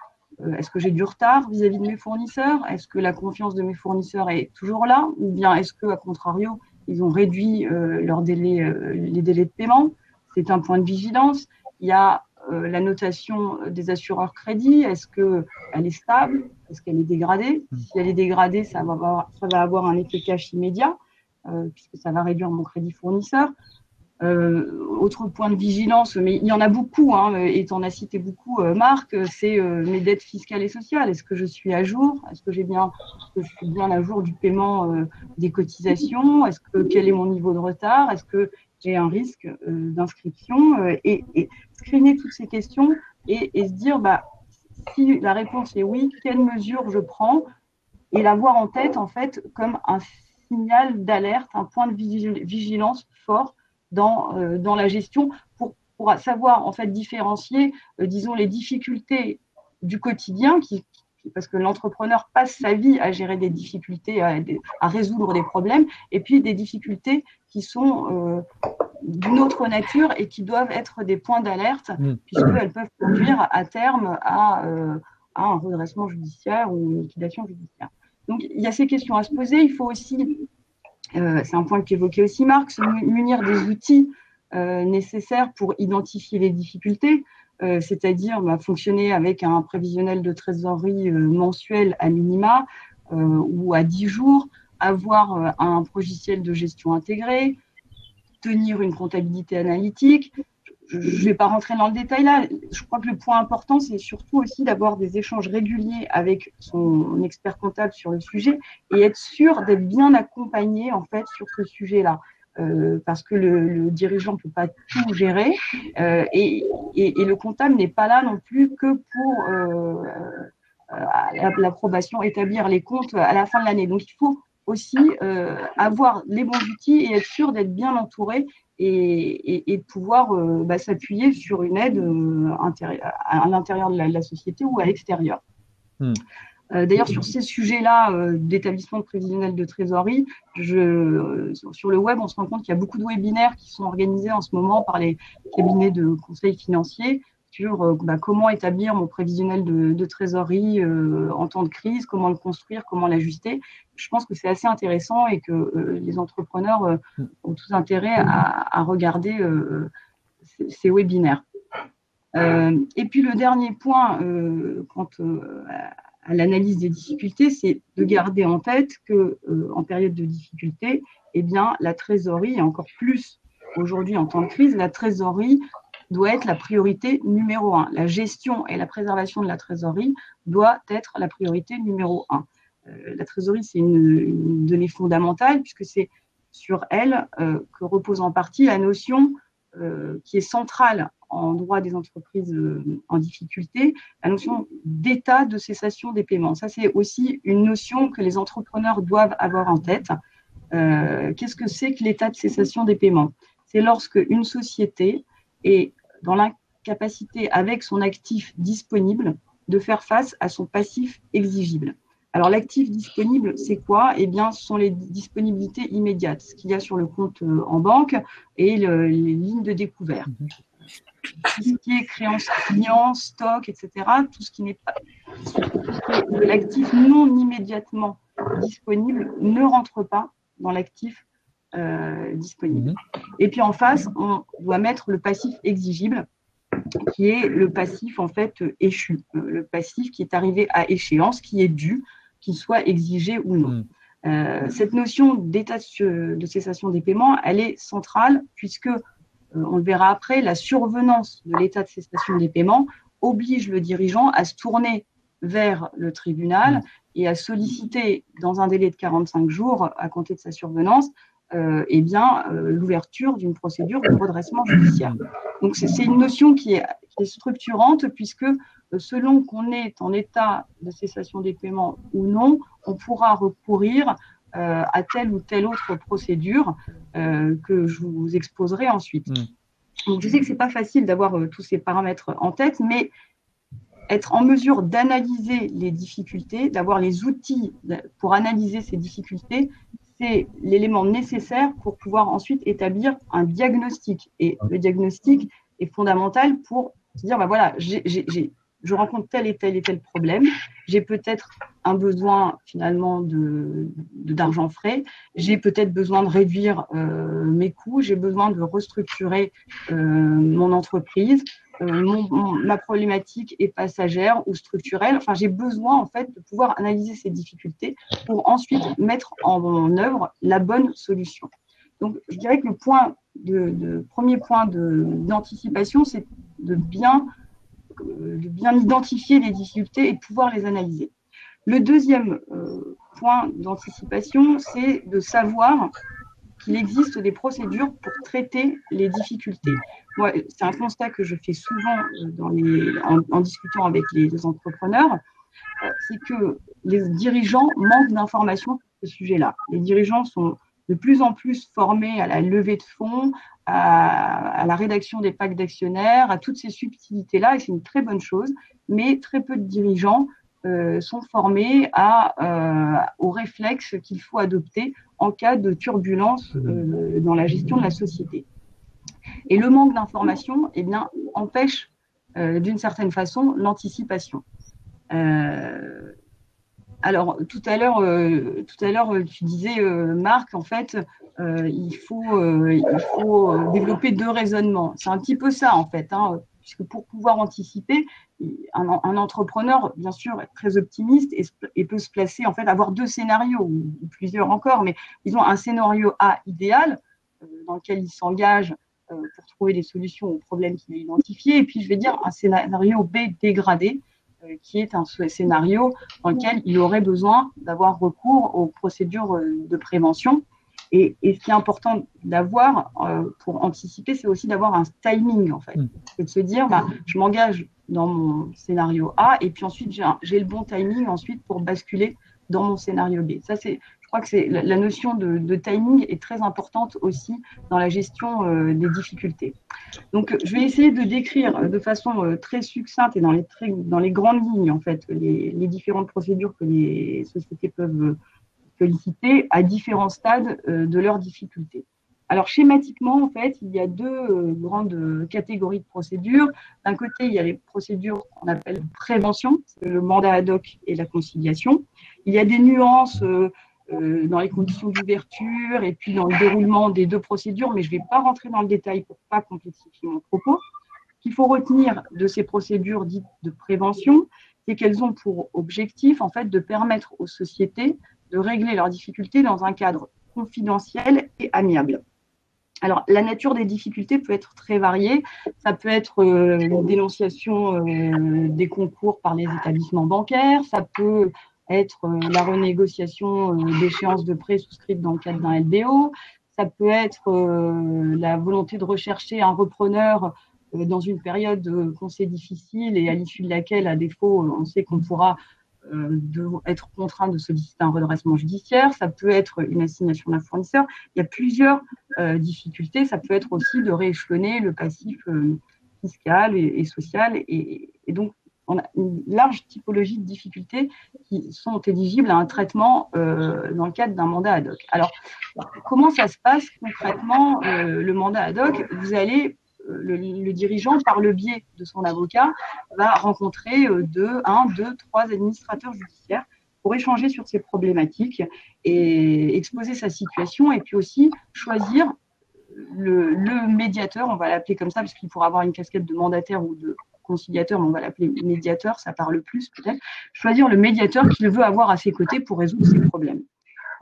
j'ai du retard vis-à-vis de mes fournisseurs? Est-ce que la confiance de mes fournisseurs est toujours là? Ou bien est-ce que, à contrario, ils ont réduit les délais de paiement? C'est un point de vigilance. Il y a la notation des assureurs crédit. Est-ce qu'elle est stable? Est-ce qu'elle est dégradée? Si elle est dégradée, ça va avoir un effet cash immédiat, puisque ça va réduire mon crédit fournisseur. Autre point de vigilance, mais il y en a beaucoup, et tu en as cité beaucoup, Marc, c'est mes dettes fiscales et sociales. Est-ce que je suis à jour? Est-ce que je suis bien à jour du paiement des cotisations? Quel est mon niveau de retard? Est-ce que j'ai un risque d'inscription? Et screener toutes ces questions et se dire, si la réponse est oui, quelles mesures je prends? Et l'avoir en tête, en fait, comme un signal d'alerte, un point de vigilance fort dans la gestion pour savoir en fait différencier, disons, les difficultés du quotidien parce que l'entrepreneur passe sa vie à gérer des difficultés, à résoudre des problèmes, et puis des difficultés qui sont d'une autre nature et qui doivent être des points d'alerte, puisqu'elles peuvent conduire à terme à un redressement judiciaire ou une liquidation judiciaire. Donc, il y a ces questions à se poser. Il faut aussi, c'est un point qu'évoquait aussi Marc, se munir des outils nécessaires pour identifier les difficultés, c'est-à-dire fonctionner avec un prévisionnel de trésorerie mensuel à minima ou à 10 jours, avoir un logiciel de gestion intégré, tenir une comptabilité analytique. Je ne vais pas rentrer dans le détail là. Je crois que le point important, c'est surtout aussi d'avoir des échanges réguliers avec son expert comptable sur le sujet et être sûr d'être bien accompagné en fait sur ce sujet-là. parce que le dirigeant ne peut pas tout gérer et le comptable n'est pas là non plus que pour l'approbation, établir les comptes à la fin de l'année. Donc, il faut aussi avoir les bons outils et être sûr d'être bien entouré et de pouvoir s'appuyer sur une aide à l'intérieur de la société ou à l'extérieur. D'ailleurs, sur ces sujets-là d'établissement prévisionnel de trésorerie, sur le web, on se rend compte qu'il y a beaucoup de webinaires qui sont organisés en ce moment par les cabinets de conseil financiers sur comment établir mon prévisionnel de trésorerie en temps de crise, comment le construire, comment l'ajuster. Je pense que c'est assez intéressant et que les entrepreneurs ont tous intérêt à regarder ces webinaires. Et puis le dernier point, quant à l'analyse des difficultés, c'est de garder en tête que en période de difficulté, eh bien, la trésorerie, et encore plus aujourd'hui en temps de crise, la trésorerie doit être la priorité numéro 1. La gestion et la préservation de la trésorerie doit être la priorité numéro 1. La trésorerie, c'est une donnée fondamentale puisque c'est sur elle que repose en partie la notion qui est centrale en droit des entreprises en difficulté, la notion d'état de cessation des paiements. Ça, c'est aussi une notion que les entrepreneurs doivent avoir en tête. Qu'est-ce que c'est que l'état de cessation des paiements? C'est lorsque une société est dans l'incapacité, avec son actif disponible, de faire face à son passif exigible. Alors, l'actif disponible, c'est quoi? Eh bien, ce sont les disponibilités immédiates, ce qu'il y a sur le compte en banque et les lignes de découvert. Tout ce qui est créance client, stock, etc., tout ce qui n'est pas l'actif non immédiatement disponible ne rentre pas dans l'actif disponible. Et puis en face, on doit mettre le passif exigible, qui est le passif en fait échu, le passif qui est arrivé à échéance, qui est dû, qu'il soit exigé ou non. Cette notion d'état de cessation des paiements, elle est centrale puisque on le verra après, la survenance de l'état de cessation des paiements oblige le dirigeant à se tourner vers le tribunal et à solliciter dans un délai de 45 jours à compter de sa survenance l'ouverture d'une procédure de redressement judiciaire. Donc c'est une notion qui est structurante puisque selon qu'on est en état de cessation des paiements ou non, on pourra recourir à telle ou telle autre procédure que je vous exposerai ensuite. Donc, je sais que ce n'est pas facile d'avoir tous ces paramètres en tête, mais être en mesure d'analyser les difficultés, d'avoir les outils pour analyser ces difficultés, c'est l'élément nécessaire pour pouvoir ensuite établir un diagnostic. Et le diagnostic est fondamental pour se dire, voilà, je rencontre tel et tel problème, j'ai peut-être un besoin finalement d'argent frais, j'ai peut-être besoin de réduire mes coûts, j'ai besoin de restructurer mon entreprise, ma problématique est passagère ou structurelle, enfin j'ai besoin en fait de pouvoir analyser ces difficultés pour ensuite mettre en œuvre la bonne solution. Donc je dirais que le premier point d'anticipation, c'est de bien identifier les difficultés et de pouvoir les analyser. Le deuxième point d'anticipation, c'est de savoir qu'il existe des procédures pour traiter les difficultés. Moi, c'est un constat que je fais souvent en discutant avec les entrepreneurs, c'est que les dirigeants manquent d'informations sur ce sujet-là. Les dirigeants sont de plus en plus formés à la levée de fonds, à la rédaction des packs d'actionnaires, à toutes ces subtilités-là, et c'est une très bonne chose, mais très peu de dirigeants sont formés aux réflexes qu'il faut adopter en cas de turbulence dans la gestion de la société. Et le manque d'information empêche d'une certaine façon l'anticipation. Alors, tout à l'heure, tu disais, Marc, en fait, il faut développer deux raisonnements. C'est un petit peu ça, en fait, puisque pour pouvoir anticiper, un entrepreneur, bien sûr, est très optimiste et peut se placer, en fait, avoir deux scénarios, ou plusieurs encore, mais disons un scénario A idéal, dans lequel il s'engage pour trouver des solutions aux problèmes qu'il a identifiés, et puis, je vais dire, un scénario B dégradé, qui est un scénario dans lequel il aurait besoin d'avoir recours aux procédures de prévention. Et ce qui est important d'avoir pour anticiper, c'est aussi d'avoir un timing, en fait. C'est de se dire, je m'engage dans mon scénario A, et puis ensuite, j'ai le bon timing ensuite pour basculer dans mon scénario B. Ça, je crois que la notion de timing est très importante aussi dans la gestion des difficultés. Donc, je vais essayer de décrire de façon très succincte et dans les grandes lignes, en fait, les différentes procédures que les sociétés peuvent solliciter à différents stades de leurs difficultés. Alors, schématiquement, en fait, il y a deux grandes catégories de procédures. D'un côté, il y a les procédures qu'on appelle prévention, c'est le mandat ad hoc et la conciliation. Il y a des nuances dans les conditions d'ouverture et puis dans le déroulement des deux procédures, mais je ne vais pas rentrer dans le détail pour ne pas complexifier mon propos. Ce qu'il faut retenir de ces procédures dites de prévention, c'est qu'elles ont pour objectif, en fait, de permettre aux sociétés de régler leurs difficultés dans un cadre confidentiel et amiable. Alors, la nature des difficultés peut être très variée. Ça peut être une dénonciation des concours par les établissements bancaires. Ça peut être la renégociation d'échéances de prêts souscrites dans le cadre d'un LBO. Ça peut être la volonté de rechercher un repreneur dans une période qu'on sait difficile et à l'issue de laquelle, à défaut, on sait qu'on pourra être contraint de solliciter un redressement judiciaire. Ça peut être une assignation d'un fournisseur. Il y a plusieurs difficultés. Ça peut être aussi de rééchelonner le passif fiscal et social. Et donc, on a une large typologie de difficultés qui sont éligibles à un traitement dans le cadre d'un mandat ad hoc. Alors, comment ça se passe concrètement, le mandat ad hoc? Vous allez le dirigeant, par le biais de son avocat, va rencontrer 1, 2, 3 administrateurs judiciaires pour échanger sur ces problématiques et exposer sa situation, et puis aussi choisir le médiateur, on va l'appeler comme ça, parce qu'il pourra avoir une casquette de mandataire ou de conciliateur, mais on va l'appeler médiateur, ça parle plus peut-être, choisir le médiateur qu'il veut avoir à ses côtés pour résoudre ses problèmes.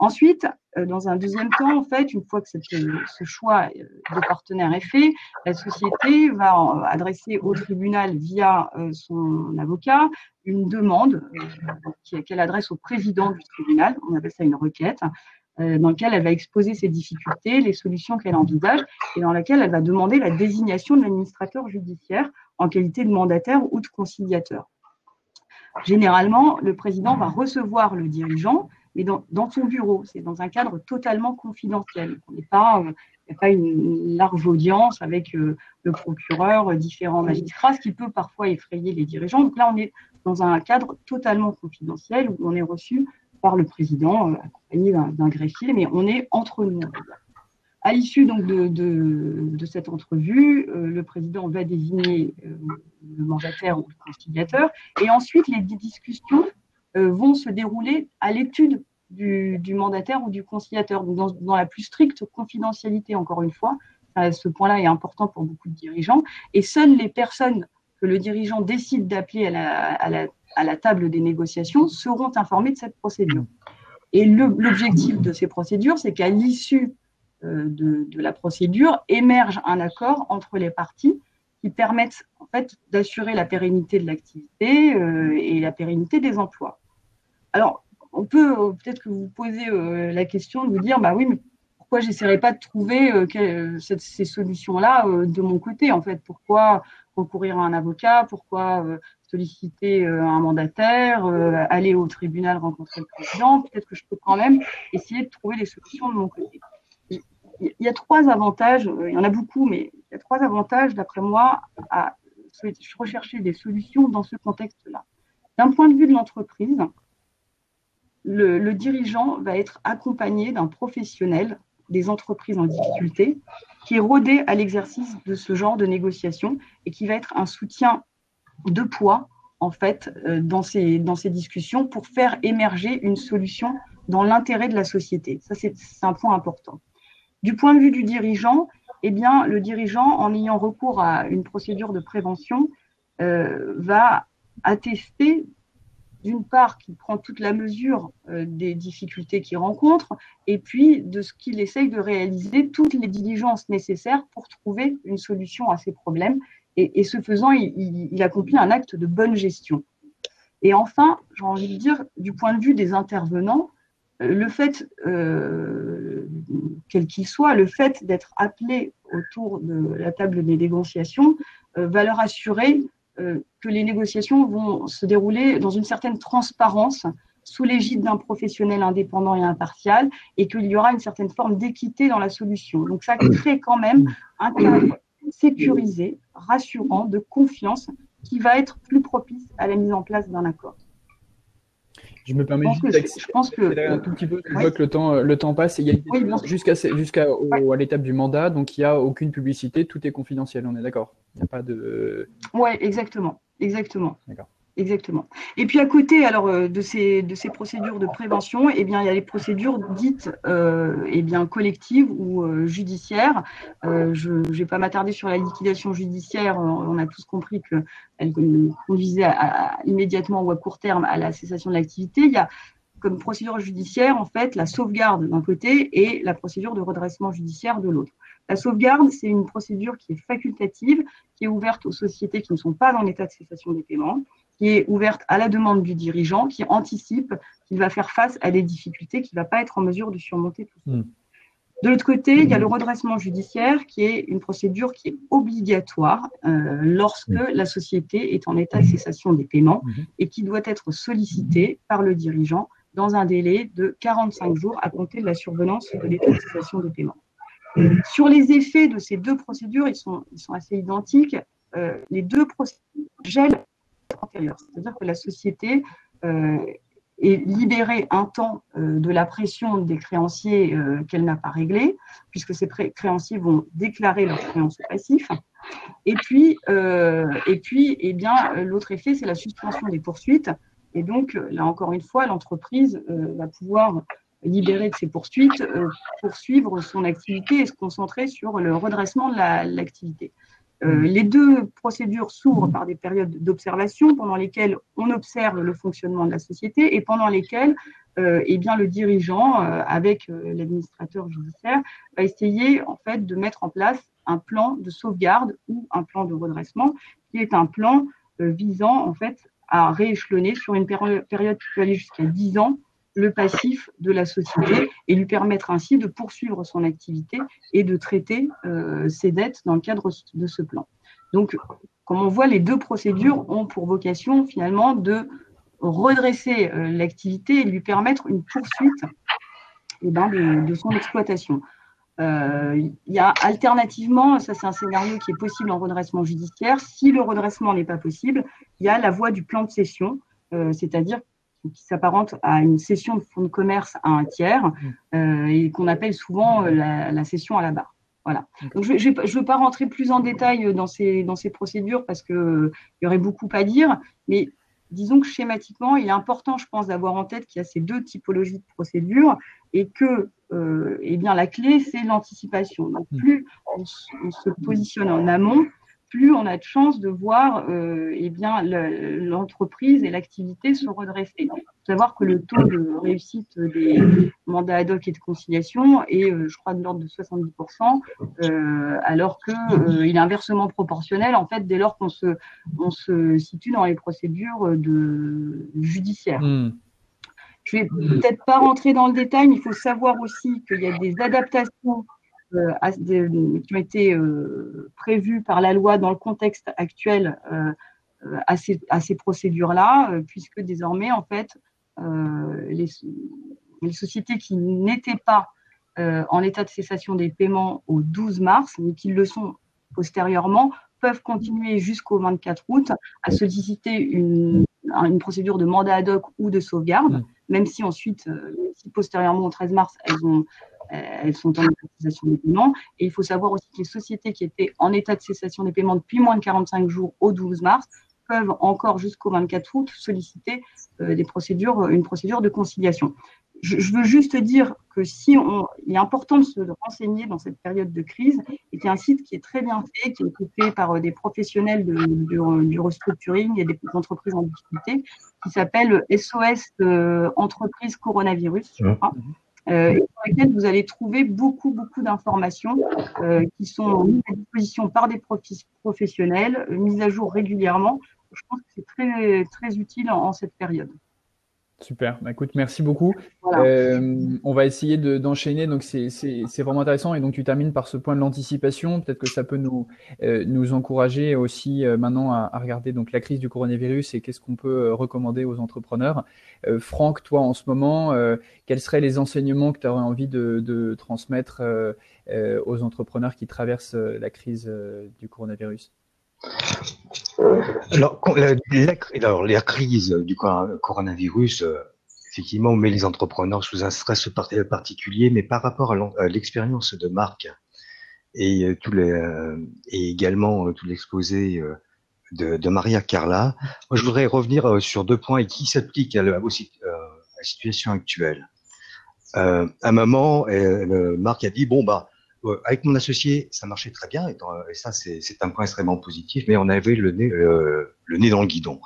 Ensuite, dans un deuxième temps, en fait, une fois que ce choix de partenaire est fait, la société va adresser au tribunal via son avocat une demande qu'elle adresse au président du tribunal, on appelle ça une requête, dans laquelle elle va exposer ses difficultés, les solutions qu'elle envisage, et dans laquelle elle va demander la désignation de l'administrateur judiciaire en qualité de mandataire ou de conciliateur. Généralement, le président va recevoir le dirigeant, mais dans son bureau. C'est dans un cadre totalement confidentiel. Il n'y a pas une large audience avec le procureur, différents magistrats, ce qui peut parfois effrayer les dirigeants. Donc là, on est dans un cadre totalement confidentiel où on est reçu par le président, accompagné d'un greffier, mais on est entre nous. À l'issue donc de cette entrevue, le président va désigner le mandataire ou le conciliateur, et ensuite les discussions vont se dérouler à l'étude du mandataire ou du conciliateur, donc dans la plus stricte confidentialité, encore une fois. Ce point-là est important pour beaucoup de dirigeants, et seules les personnes que le dirigeant décide d'appeler à la table des négociations seront informées de cette procédure. Et l'objectif de ces procédures, c'est qu'à l'issue de la procédure, émerge un accord entre les parties qui permettent en fait d'assurer la pérennité de l'activité et la pérennité des emplois. Alors, on peut peut-être que vous posez la question de vous dire, bah oui, mais pourquoi j'essaierai pas de trouver ces solutions-là de mon côté, en fait? Pourquoi recourir à un avocat? Pourquoi solliciter un mandataire, aller au tribunal rencontrer le président? Peut-être que je peux quand même essayer de trouver les solutions de mon côté. Il y a 3 avantages, il y en a beaucoup, mais il y a 3 avantages, d'après moi, à rechercher des solutions dans ce contexte-là. D'un point de vue de l'entreprise, le dirigeant va être accompagné d'un professionnel des entreprises en difficulté qui est rodé à l'exercice de ce genre de négociation et qui va être un soutien de poids, en fait, dans ces discussions pour faire émerger une solution dans l'intérêt de la société. Ça, c'est un point important. Du point de vue du dirigeant, eh bien, le dirigeant, en ayant recours à une procédure de prévention, va attester, d'une part, qu'il prend toute la mesure des difficultés qu'il rencontre, et puis de ce qu'il essaye de réaliser, toutes les diligences nécessaires pour trouver une solution à ces problèmes. Et ce faisant, il accomplit un acte de bonne gestion. Et enfin, j'ai envie de dire, du point de vue des intervenants, le fait quel qu'il soit, le fait d'être appelé autour de la table des négociations va leur assurer que les négociations vont se dérouler dans une certaine transparence, sous l'égide d'un professionnel indépendant et impartial, et qu'il y aura une certaine forme d'équité dans la solution. Donc ça crée quand même un cadre sécurisé, rassurant, de confiance, qui va être plus propice à la mise en place d'un accord. Je me permets je pense que un tout petit peu, je vois que le temps passe. Il y a jusqu'à l'étape du mandat, donc il n'y a aucune publicité, tout est confidentiel, on est d'accord? Il n'y a pas de… Oui, exactement. D'accord. Exactement. Et puis à côté, alors de ces procédures de prévention, eh bien il y a les procédures dites collectives ou judiciaires. Je ne vais pas m'attarder sur la liquidation judiciaire. On a tous compris qu'elle conduisait immédiatement ou à court terme à la cessation de l'activité. Il y a comme procédure judiciaire en fait la sauvegarde d'un côté et la procédure de redressement judiciaire de l'autre. La sauvegarde, c'est une procédure qui est facultative, qui est ouverte aux sociétés qui ne sont pas dans l'état de cessation des paiements, qui est ouverte à la demande du dirigeant, qui anticipe qu'il va faire face à des difficultés qu'il ne va pas être en mesure de surmonter tout seul. De l'autre côté, il y a le redressement judiciaire, qui est une procédure qui est obligatoire lorsque la société est en état de cessation des paiements et qui doit être sollicitée par le dirigeant dans un délai de 45 jours à compter de la survenance de l'état de cessation des paiements. Sur les effets de ces deux procédures, ils sont assez identiques. Les deux procédures gèlent antérieure, c'est-à-dire que la société est libérée un temps de la pression des créanciers qu'elle n'a pas réglés, puisque ces créanciers vont déclarer leurs créances au passif. Et puis, l'autre effet, c'est la suspension des poursuites. Et donc, là encore une fois, l'entreprise va pouvoir libérer de ses poursuites, poursuivre son activité et se concentrer sur le redressement de l'activité. Les deux procédures s'ouvrent par des périodes d'observation pendant lesquelles on observe le fonctionnement de la société et pendant lesquelles le dirigeant, avec l'administrateur judiciaire, va essayer en fait de mettre en place un plan de sauvegarde ou un plan de redressement qui est un plan visant en fait à rééchelonner sur une période qui peut aller jusqu'à 10 ans le passif de la société et lui permettre ainsi de poursuivre son activité et de traiter ses dettes dans le cadre de ce plan. Donc, comme on voit, les deux procédures ont pour vocation finalement de redresser l'activité et de lui permettre une poursuite de son exploitation. Il y a alternativement, ça c'est un scénario qui est possible en redressement judiciaire, si le redressement n'est pas possible, il y a la voie du plan de cession, c'est-à-dire qui s'apparente à une cession de fonds de commerce à un tiers et qu'on appelle souvent la cession à la barre. Voilà. Donc, je ne veux pas rentrer plus en détail dans ces procédures parce qu'il y aurait beaucoup à dire, mais disons que schématiquement, il est important, je pense, d'avoir en tête qu'il y a ces deux typologies de procédures et que la clé, c'est l'anticipation. Donc, plus on se positionne en amont, plus on a de chances de voir l'entreprise et l'activité se redresser. Il faut savoir que le taux de réussite des mandats ad hoc et de conciliation est, je crois, de l'ordre de 70%, alors qu'il est inversement proportionnel, en fait, dès lors qu'on se situe dans les procédures judiciaires. Je ne vais peut-être pas rentrer dans le détail, mais il faut savoir aussi qu'il y a des adaptations qui ont été prévues par la loi dans le contexte actuel à ces procédures-là, puisque désormais, en fait, les sociétés qui n'étaient pas en état de cessation des paiements au 12 mars, mais qui le sont postérieurement, peuvent continuer jusqu'au 24 août à solliciter une procédure de mandat ad hoc ou de sauvegarde, même si ensuite, si postérieurement au 13 mars, elles sont en état de cessation des paiements. Et il faut savoir aussi que les sociétés qui étaient en état de cessation des paiements depuis moins de 45 jours au 12 mars peuvent encore jusqu'au 24 août solliciter une procédure de conciliation. Je veux juste dire que il est important de se renseigner dans cette période de crise et qu'il y a un site qui est très bien fait, qui est fait par des professionnels du restructuring et des entreprises en difficulté, qui s'appelle SOS Entreprise Coronavirus, je crois. Et sur lesquels vous allez trouver beaucoup d'informations qui sont mises à disposition par des professionnels, mises à jour régulièrement. Je pense que c'est très, très utile en cette période. Super. Bah, écoute, merci beaucoup. Voilà. On va essayer d'enchaîner. Donc, c'est vraiment intéressant. Et donc, tu termines par ce point de l'anticipation. Peut-être que ça peut nous encourager aussi maintenant à regarder donc la crise du coronavirus et qu'est-ce qu'on peut recommander aux entrepreneurs. Franck, toi, en ce moment, quels seraient les enseignements que tu aurais envie de transmettre aux entrepreneurs qui traversent la crise du coronavirus? Alors, la crise du coronavirus, effectivement, met les entrepreneurs sous un stress particulier, mais par rapport à l'expérience de Marc et et également tout l'exposé de Maria Carla, moi, je voudrais revenir sur 2 points et qui s'appliquent aussi à la situation actuelle. À un moment, Marc a dit bon avec mon associé, ça marchait très bien, et ça c'est un point extrêmement positif, mais on avait le nez dans le guidon.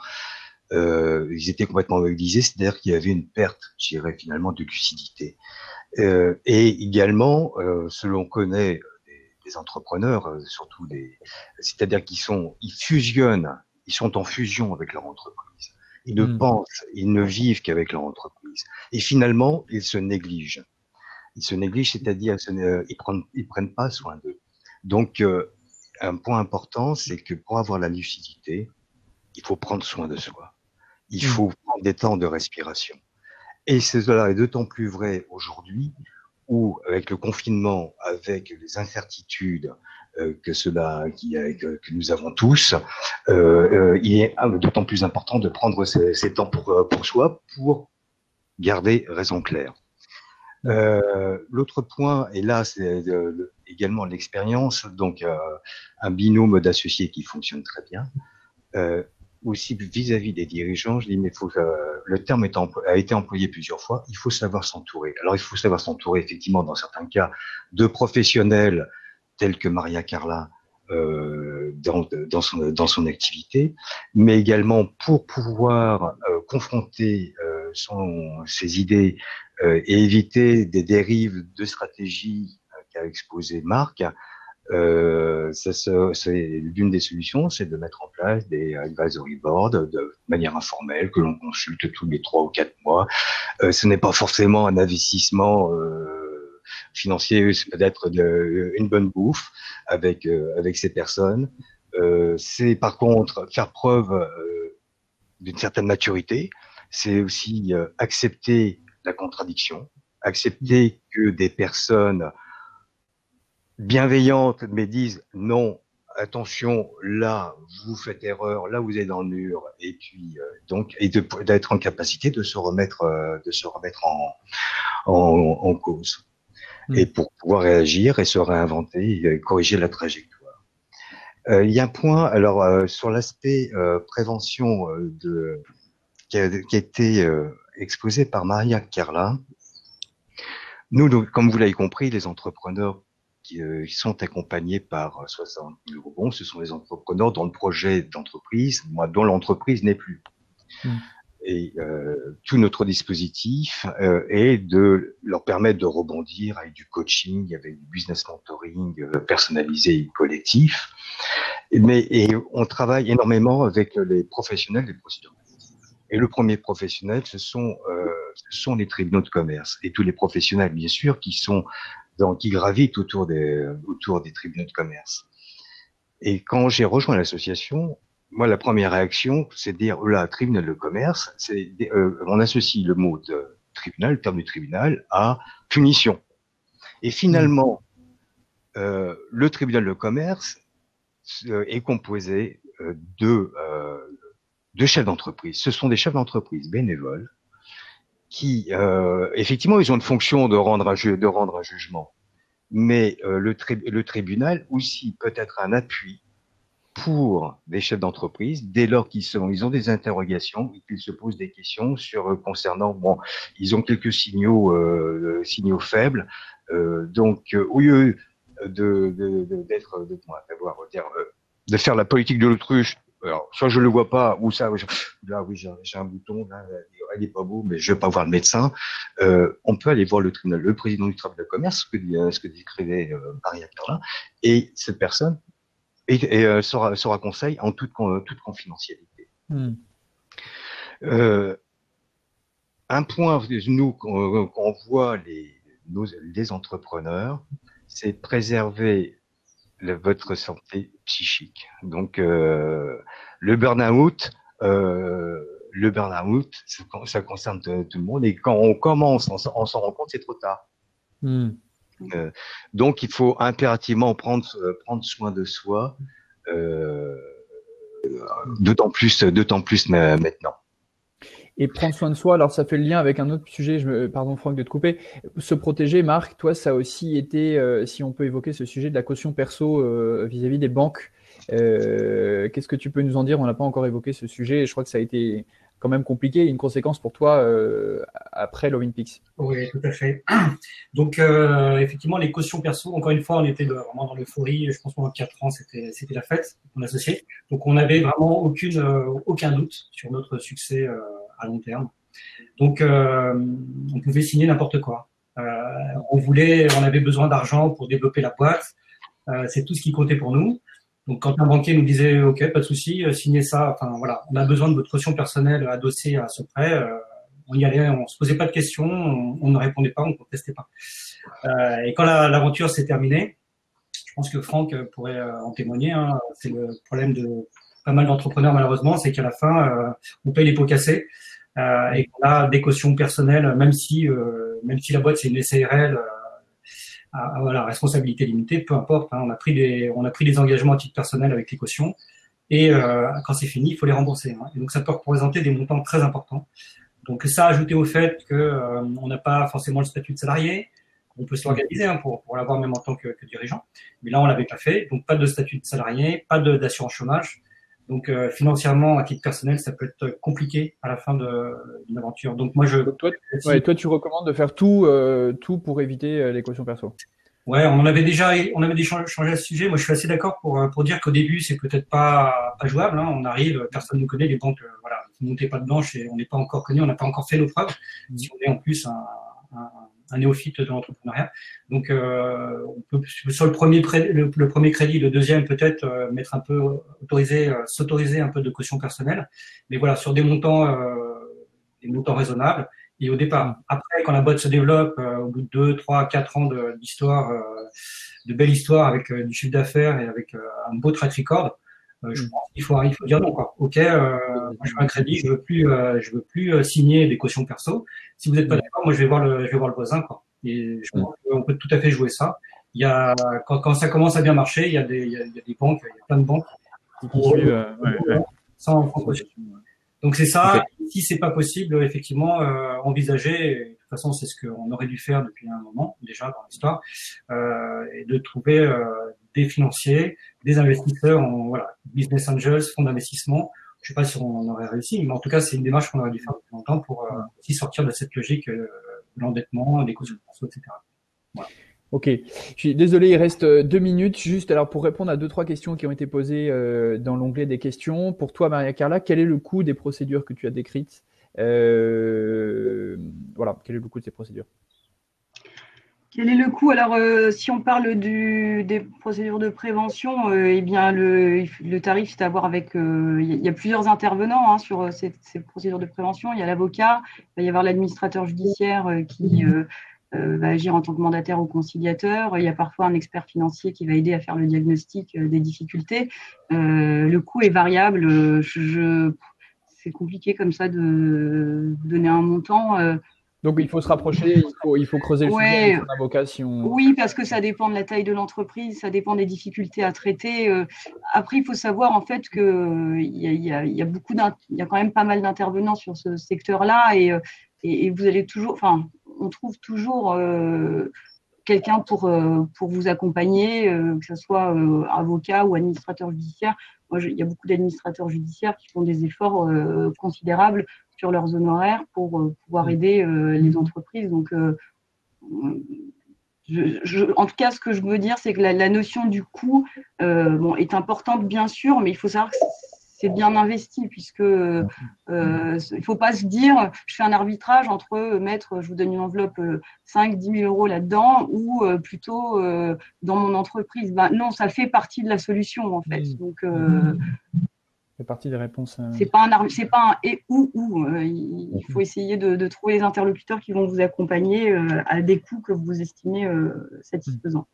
Ils étaient complètement mobilisés, c'est-à-dire qu'il y avait une perte, je dirais finalement, de lucidité. Et également, ce l'on connaît des entrepreneurs, surtout c'est-à-dire ils fusionnent, ils sont en fusion avec leur entreprise. Ils ne pensent, ils ne vivent qu'avec leur entreprise. Et finalement, ils se négligent. Ils se négligent, c'est-à-dire ils prennent pas soin d'eux. Donc, un point important, c'est que pour avoir la lucidité, il faut prendre soin de soi. Il faut prendre des temps de respiration. Et cela est d'autant plus vrai aujourd'hui où, avec le confinement, avec les incertitudes que nous avons tous, il est d'autant plus important de prendre ces temps pour soi, pour garder raison claire. L'autre point, et là c'est également l'expérience, donc un binôme d'associés qui fonctionne très bien. Aussi vis-à-vis des dirigeants, je dis mais le terme a été employé plusieurs fois, il faut savoir s'entourer. Alors il faut savoir s'entourer effectivement dans certains cas de professionnels tels que Maria Carla dans son activité, mais également pour pouvoir confronter ses idées et éviter des dérives de stratégie qu'a exposé Marc. C'est l'une des solutions, c'est de mettre en place des advisory boards de manière informelle que l'on consulte tous les 3 ou 4 mois. Ce n'est pas forcément un investissement financier, c'est peut-être une bonne bouffe avec ces personnes. C'est par contre faire preuve d'une certaine maturité. C'est aussi accepter la contradiction, accepter que des personnes bienveillantes mais disent non, attention, là vous faites erreur, là vous êtes dans le mur, et puis d'être en capacité de se remettre en cause et pour pouvoir réagir et se réinventer et corriger la trajectoire. Il y a un point alors sur l'aspect prévention qui a été exposé par Maria Carla. Nous, comme vous l'avez compris, les entrepreneurs qui sont accompagnés par 60 000 rebonds, ce sont les entrepreneurs dont le projet d'entreprise, dont l'entreprise n'est plus. Et tout notre dispositif est de leur permettre de rebondir avec du coaching, avec du business mentoring personnalisé et collectif. Et on travaille énormément avec les professionnels des procédures. Et le premier professionnel, ce sont les tribunaux de commerce et tous les professionnels, bien sûr, qui gravitent autour des tribunaux de commerce. Et quand j'ai rejoint l'association, moi, la première réaction, c'est de dire, tribunal de commerce, on associe le mot de tribunal, le terme du tribunal, à punition. Et finalement, le tribunal de commerce est composé de chefs d'entreprise. Ce sont des chefs d'entreprise bénévoles qui, effectivement, ils ont une fonction de rendre un jugement. Mais le tribunal aussi peut être un appui pour des chefs d'entreprise dès lors ils ont des interrogations et qu'ils se posent des questions concernant ils ont quelques signaux faibles, donc au lieu de faire la politique de l'autruche, alors soit je le vois pas ou ça là oui j'ai un bouton là il est pas beau mais je vais pas voir le médecin, on peut aller voir le tribunal, le président du tribunal de commerce, ce que décrivait Maria Carla, et cette personne sera conseil en toute confidentialité. un point, nous, qu'on voit les entrepreneurs, c'est préserver votre santé psychique. Donc, le burn-out, ça concerne tout le monde. Et quand on commence, on s'en rend compte, c'est trop tard. Donc, il faut impérativement prendre soin de soi, d'autant plus maintenant. Et prendre soin de soi, alors ça fait le lien avec un autre sujet, pardon Franck de te couper, se protéger, Marc, toi ça a aussi été, si on peut évoquer ce sujet de la caution perso vis-à-vis des banques, qu'est-ce que tu peux nous en dire? On n'a pas encore évoqué ce sujet et je crois que ça a été quand même compliqué, une conséquence pour toi après l'Olympics. Oui, tout à fait. Donc effectivement, les cautions perso, encore une fois, on était vraiment dans l'euphorie, je pense pendant 4 ans, c'était la fête, mon associé. Donc on n'avait vraiment aucun doute sur notre succès à long terme. Donc, on pouvait signer n'importe quoi. On avait besoin d'argent pour développer la boîte. C'est tout ce qui comptait pour nous. Donc, quand un banquier nous disait, OK, pas de souci, signez ça. Enfin, voilà, on a besoin de votre caution personnelle adossée à ce prêt. On y allait, on se posait pas de questions, on ne répondait pas, on contestait pas. Et quand l'aventure s'est terminée, je pense que Franck pourrait en témoigner. Hein, c'est le problème de pas mal d'entrepreneurs malheureusement, c'est qu'à la fin, on paye les pots cassés. Et qu'on a des cautions personnelles, même si la boîte c'est une SARL à responsabilité limitée, peu importe. Hein, on a pris des engagements à titre personnel avec les cautions et quand c'est fini, il faut les rembourser. Hein, et donc ça peut représenter des montants très importants. Donc ça ajouté au fait que on n'a pas forcément le statut de salarié. On peut s'organiser hein, pour l'avoir même en tant que dirigeant, mais là on l'avait pas fait. Donc pas de statut de salarié, pas d'assurance chômage. Donc financièrement, à titre personnel, ça peut être compliqué à la fin d'une aventure. Donc moi, toi, tu recommandes de faire tout pour éviter les cautions perso. Ouais, on avait déjà changé à ce sujet. Moi, je suis assez d'accord pour dire qu'au début, c'est peut-être pas jouable. Hein. On arrive, personne ne nous connaît, les banques, voilà, vous montez pas de blanche et on n'est pas encore connu, on n'a pas encore fait nos preuves. Si on est en plus un néophyte de l'entrepreneuriat. Donc, on peut sur le premier crédit, le deuxième peut-être s'autoriser un peu de caution personnelle, mais voilà sur des montants raisonnables. Et au départ, après quand la boîte se développe, au bout de 2, 3, 4 ans d'histoire, de belle histoire avec du chiffre d'affaires et avec un beau track record, je pense qu'il faut dire non quoi. Ok, moi je veux un crédit, je veux plus signer des cautions perso. Si vous n'êtes pas d'accord, moi je vais voir le voisin quoi. Et je pense qu'on peut tout à fait jouer ça. Il y a quand ça commence à bien marcher, il y a des banques, il y a plein de banques qui suivent sans caution. Donc c'est ça. Okay. Si c'est pas possible, effectivement, envisager. De toute façon, c'est ce qu'on aurait dû faire depuis un moment déjà dans l'histoire, et de trouver des financiers, des investisseurs, business angels, fonds d'investissement. Je sais pas si on aurait réussi, mais en tout cas, c'est une démarche qu'on aurait dû faire depuis longtemps pour aussi sortir de cette logique de l'endettement, des cautions perso, etc. Voilà. Ok, je suis désolé, il reste 2 minutes. Juste alors pour répondre à 2-3 questions qui ont été posées dans l'onglet des questions. Pour toi, Maria Carla, quel est le coût des procédures que tu as décrites? Voilà, quel est le coût de ces procédures? Quel est le coût? Alors, si on parle des procédures de prévention, eh bien le tarif, c'est à voir avec. Il y a plusieurs intervenants sur ces procédures de prévention. Il y a l'avocat, il va y avoir l'administrateur judiciaire qui va agir en tant que mandataire ou conciliateur. Il y a parfois un expert financier qui va aider à faire le diagnostic des difficultés. Le coût est variable. C'est compliqué comme ça de donner un montant. Donc il faut se rapprocher, il faut creuser le sujet avec un avocat si on. Oui, parce que ça dépend de la taille de l'entreprise, ça dépend des difficultés à traiter. Après, il faut savoir en fait que il y a quand même pas mal d'intervenants sur ce secteur-là et vous allez toujours, enfin, on trouve toujours quelqu'un pour vous accompagner, que ce soit avocat ou administrateur judiciaire. Moi, il y a beaucoup d'administrateurs judiciaires qui font des efforts considérables sur leurs honoraires pour pouvoir aider les entreprises. Donc, en tout cas, ce que je veux dire, c'est que la notion du coût est importante, bien sûr, mais il faut savoir que c'est bien investi, puisque il ne faut pas se dire je fais un arbitrage entre mettre, je vous donne une enveloppe 5-10 000 euros là-dedans ou plutôt dans mon entreprise. Ben, non, ça fait partie de la solution en fait. Donc, fait partie des réponses. C'est pas un et ou. Il faut essayer de trouver les interlocuteurs qui vont vous accompagner à des coûts que vous estimez satisfaisants.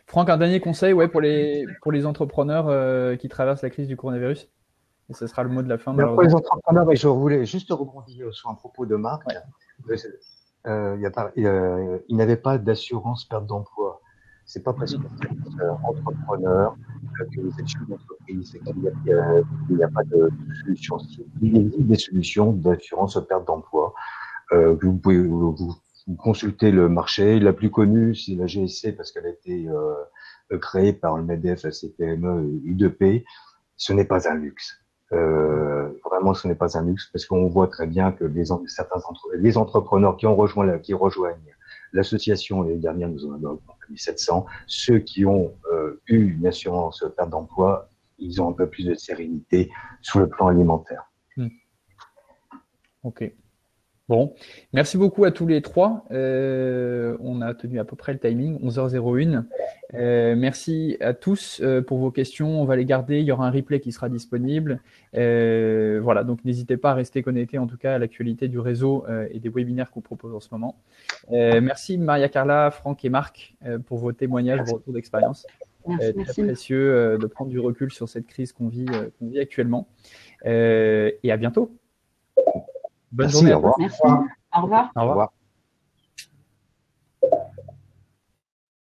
Franck, un dernier conseil pour les entrepreneurs qui traversent la crise du coronavirus? Et ce sera le mot de la fin. Pour les entrepreneurs, je voulais juste rebondir sur un propos de Marc. Il n'avait pas d'assurance perte d'emploi. C'est pas parce que vous êtes entrepreneur que vous êtes chef d'entreprise et qu'il n'y a pas de solution. Il existe des solutions d'assurance perte d'emploi. Vous pouvez vous consulter le marché. La plus connue, c'est la GSC parce qu'elle a été créée par le MEDEF, la CPME, U2P. Ce n'est pas un luxe. Vraiment, ce n'est pas un luxe parce qu'on voit très bien que les entrepreneurs qui rejoignent l'association, l'année dernière, nous en avons 700. Ceux qui ont eu une assurance perte d'emploi, ils ont un peu plus de sérénité sur le plan alimentaire. Ok. Bon, merci beaucoup à tous les trois. On a tenu à peu près le timing, 11h01. Merci à tous pour vos questions. On va les garder. Il y aura un replay qui sera disponible. Voilà, donc n'hésitez pas à rester connectés en tout cas à l'actualité du réseau et des webinaires qu'on propose en ce moment. Merci Maria Carla, Franck et Marc pour vos témoignages, vos retours d'expérience. Très précieux de prendre du recul sur cette crise qu'on vit actuellement. Et à bientôt. Bonne journée. Au revoir. Merci. Au revoir. Au revoir.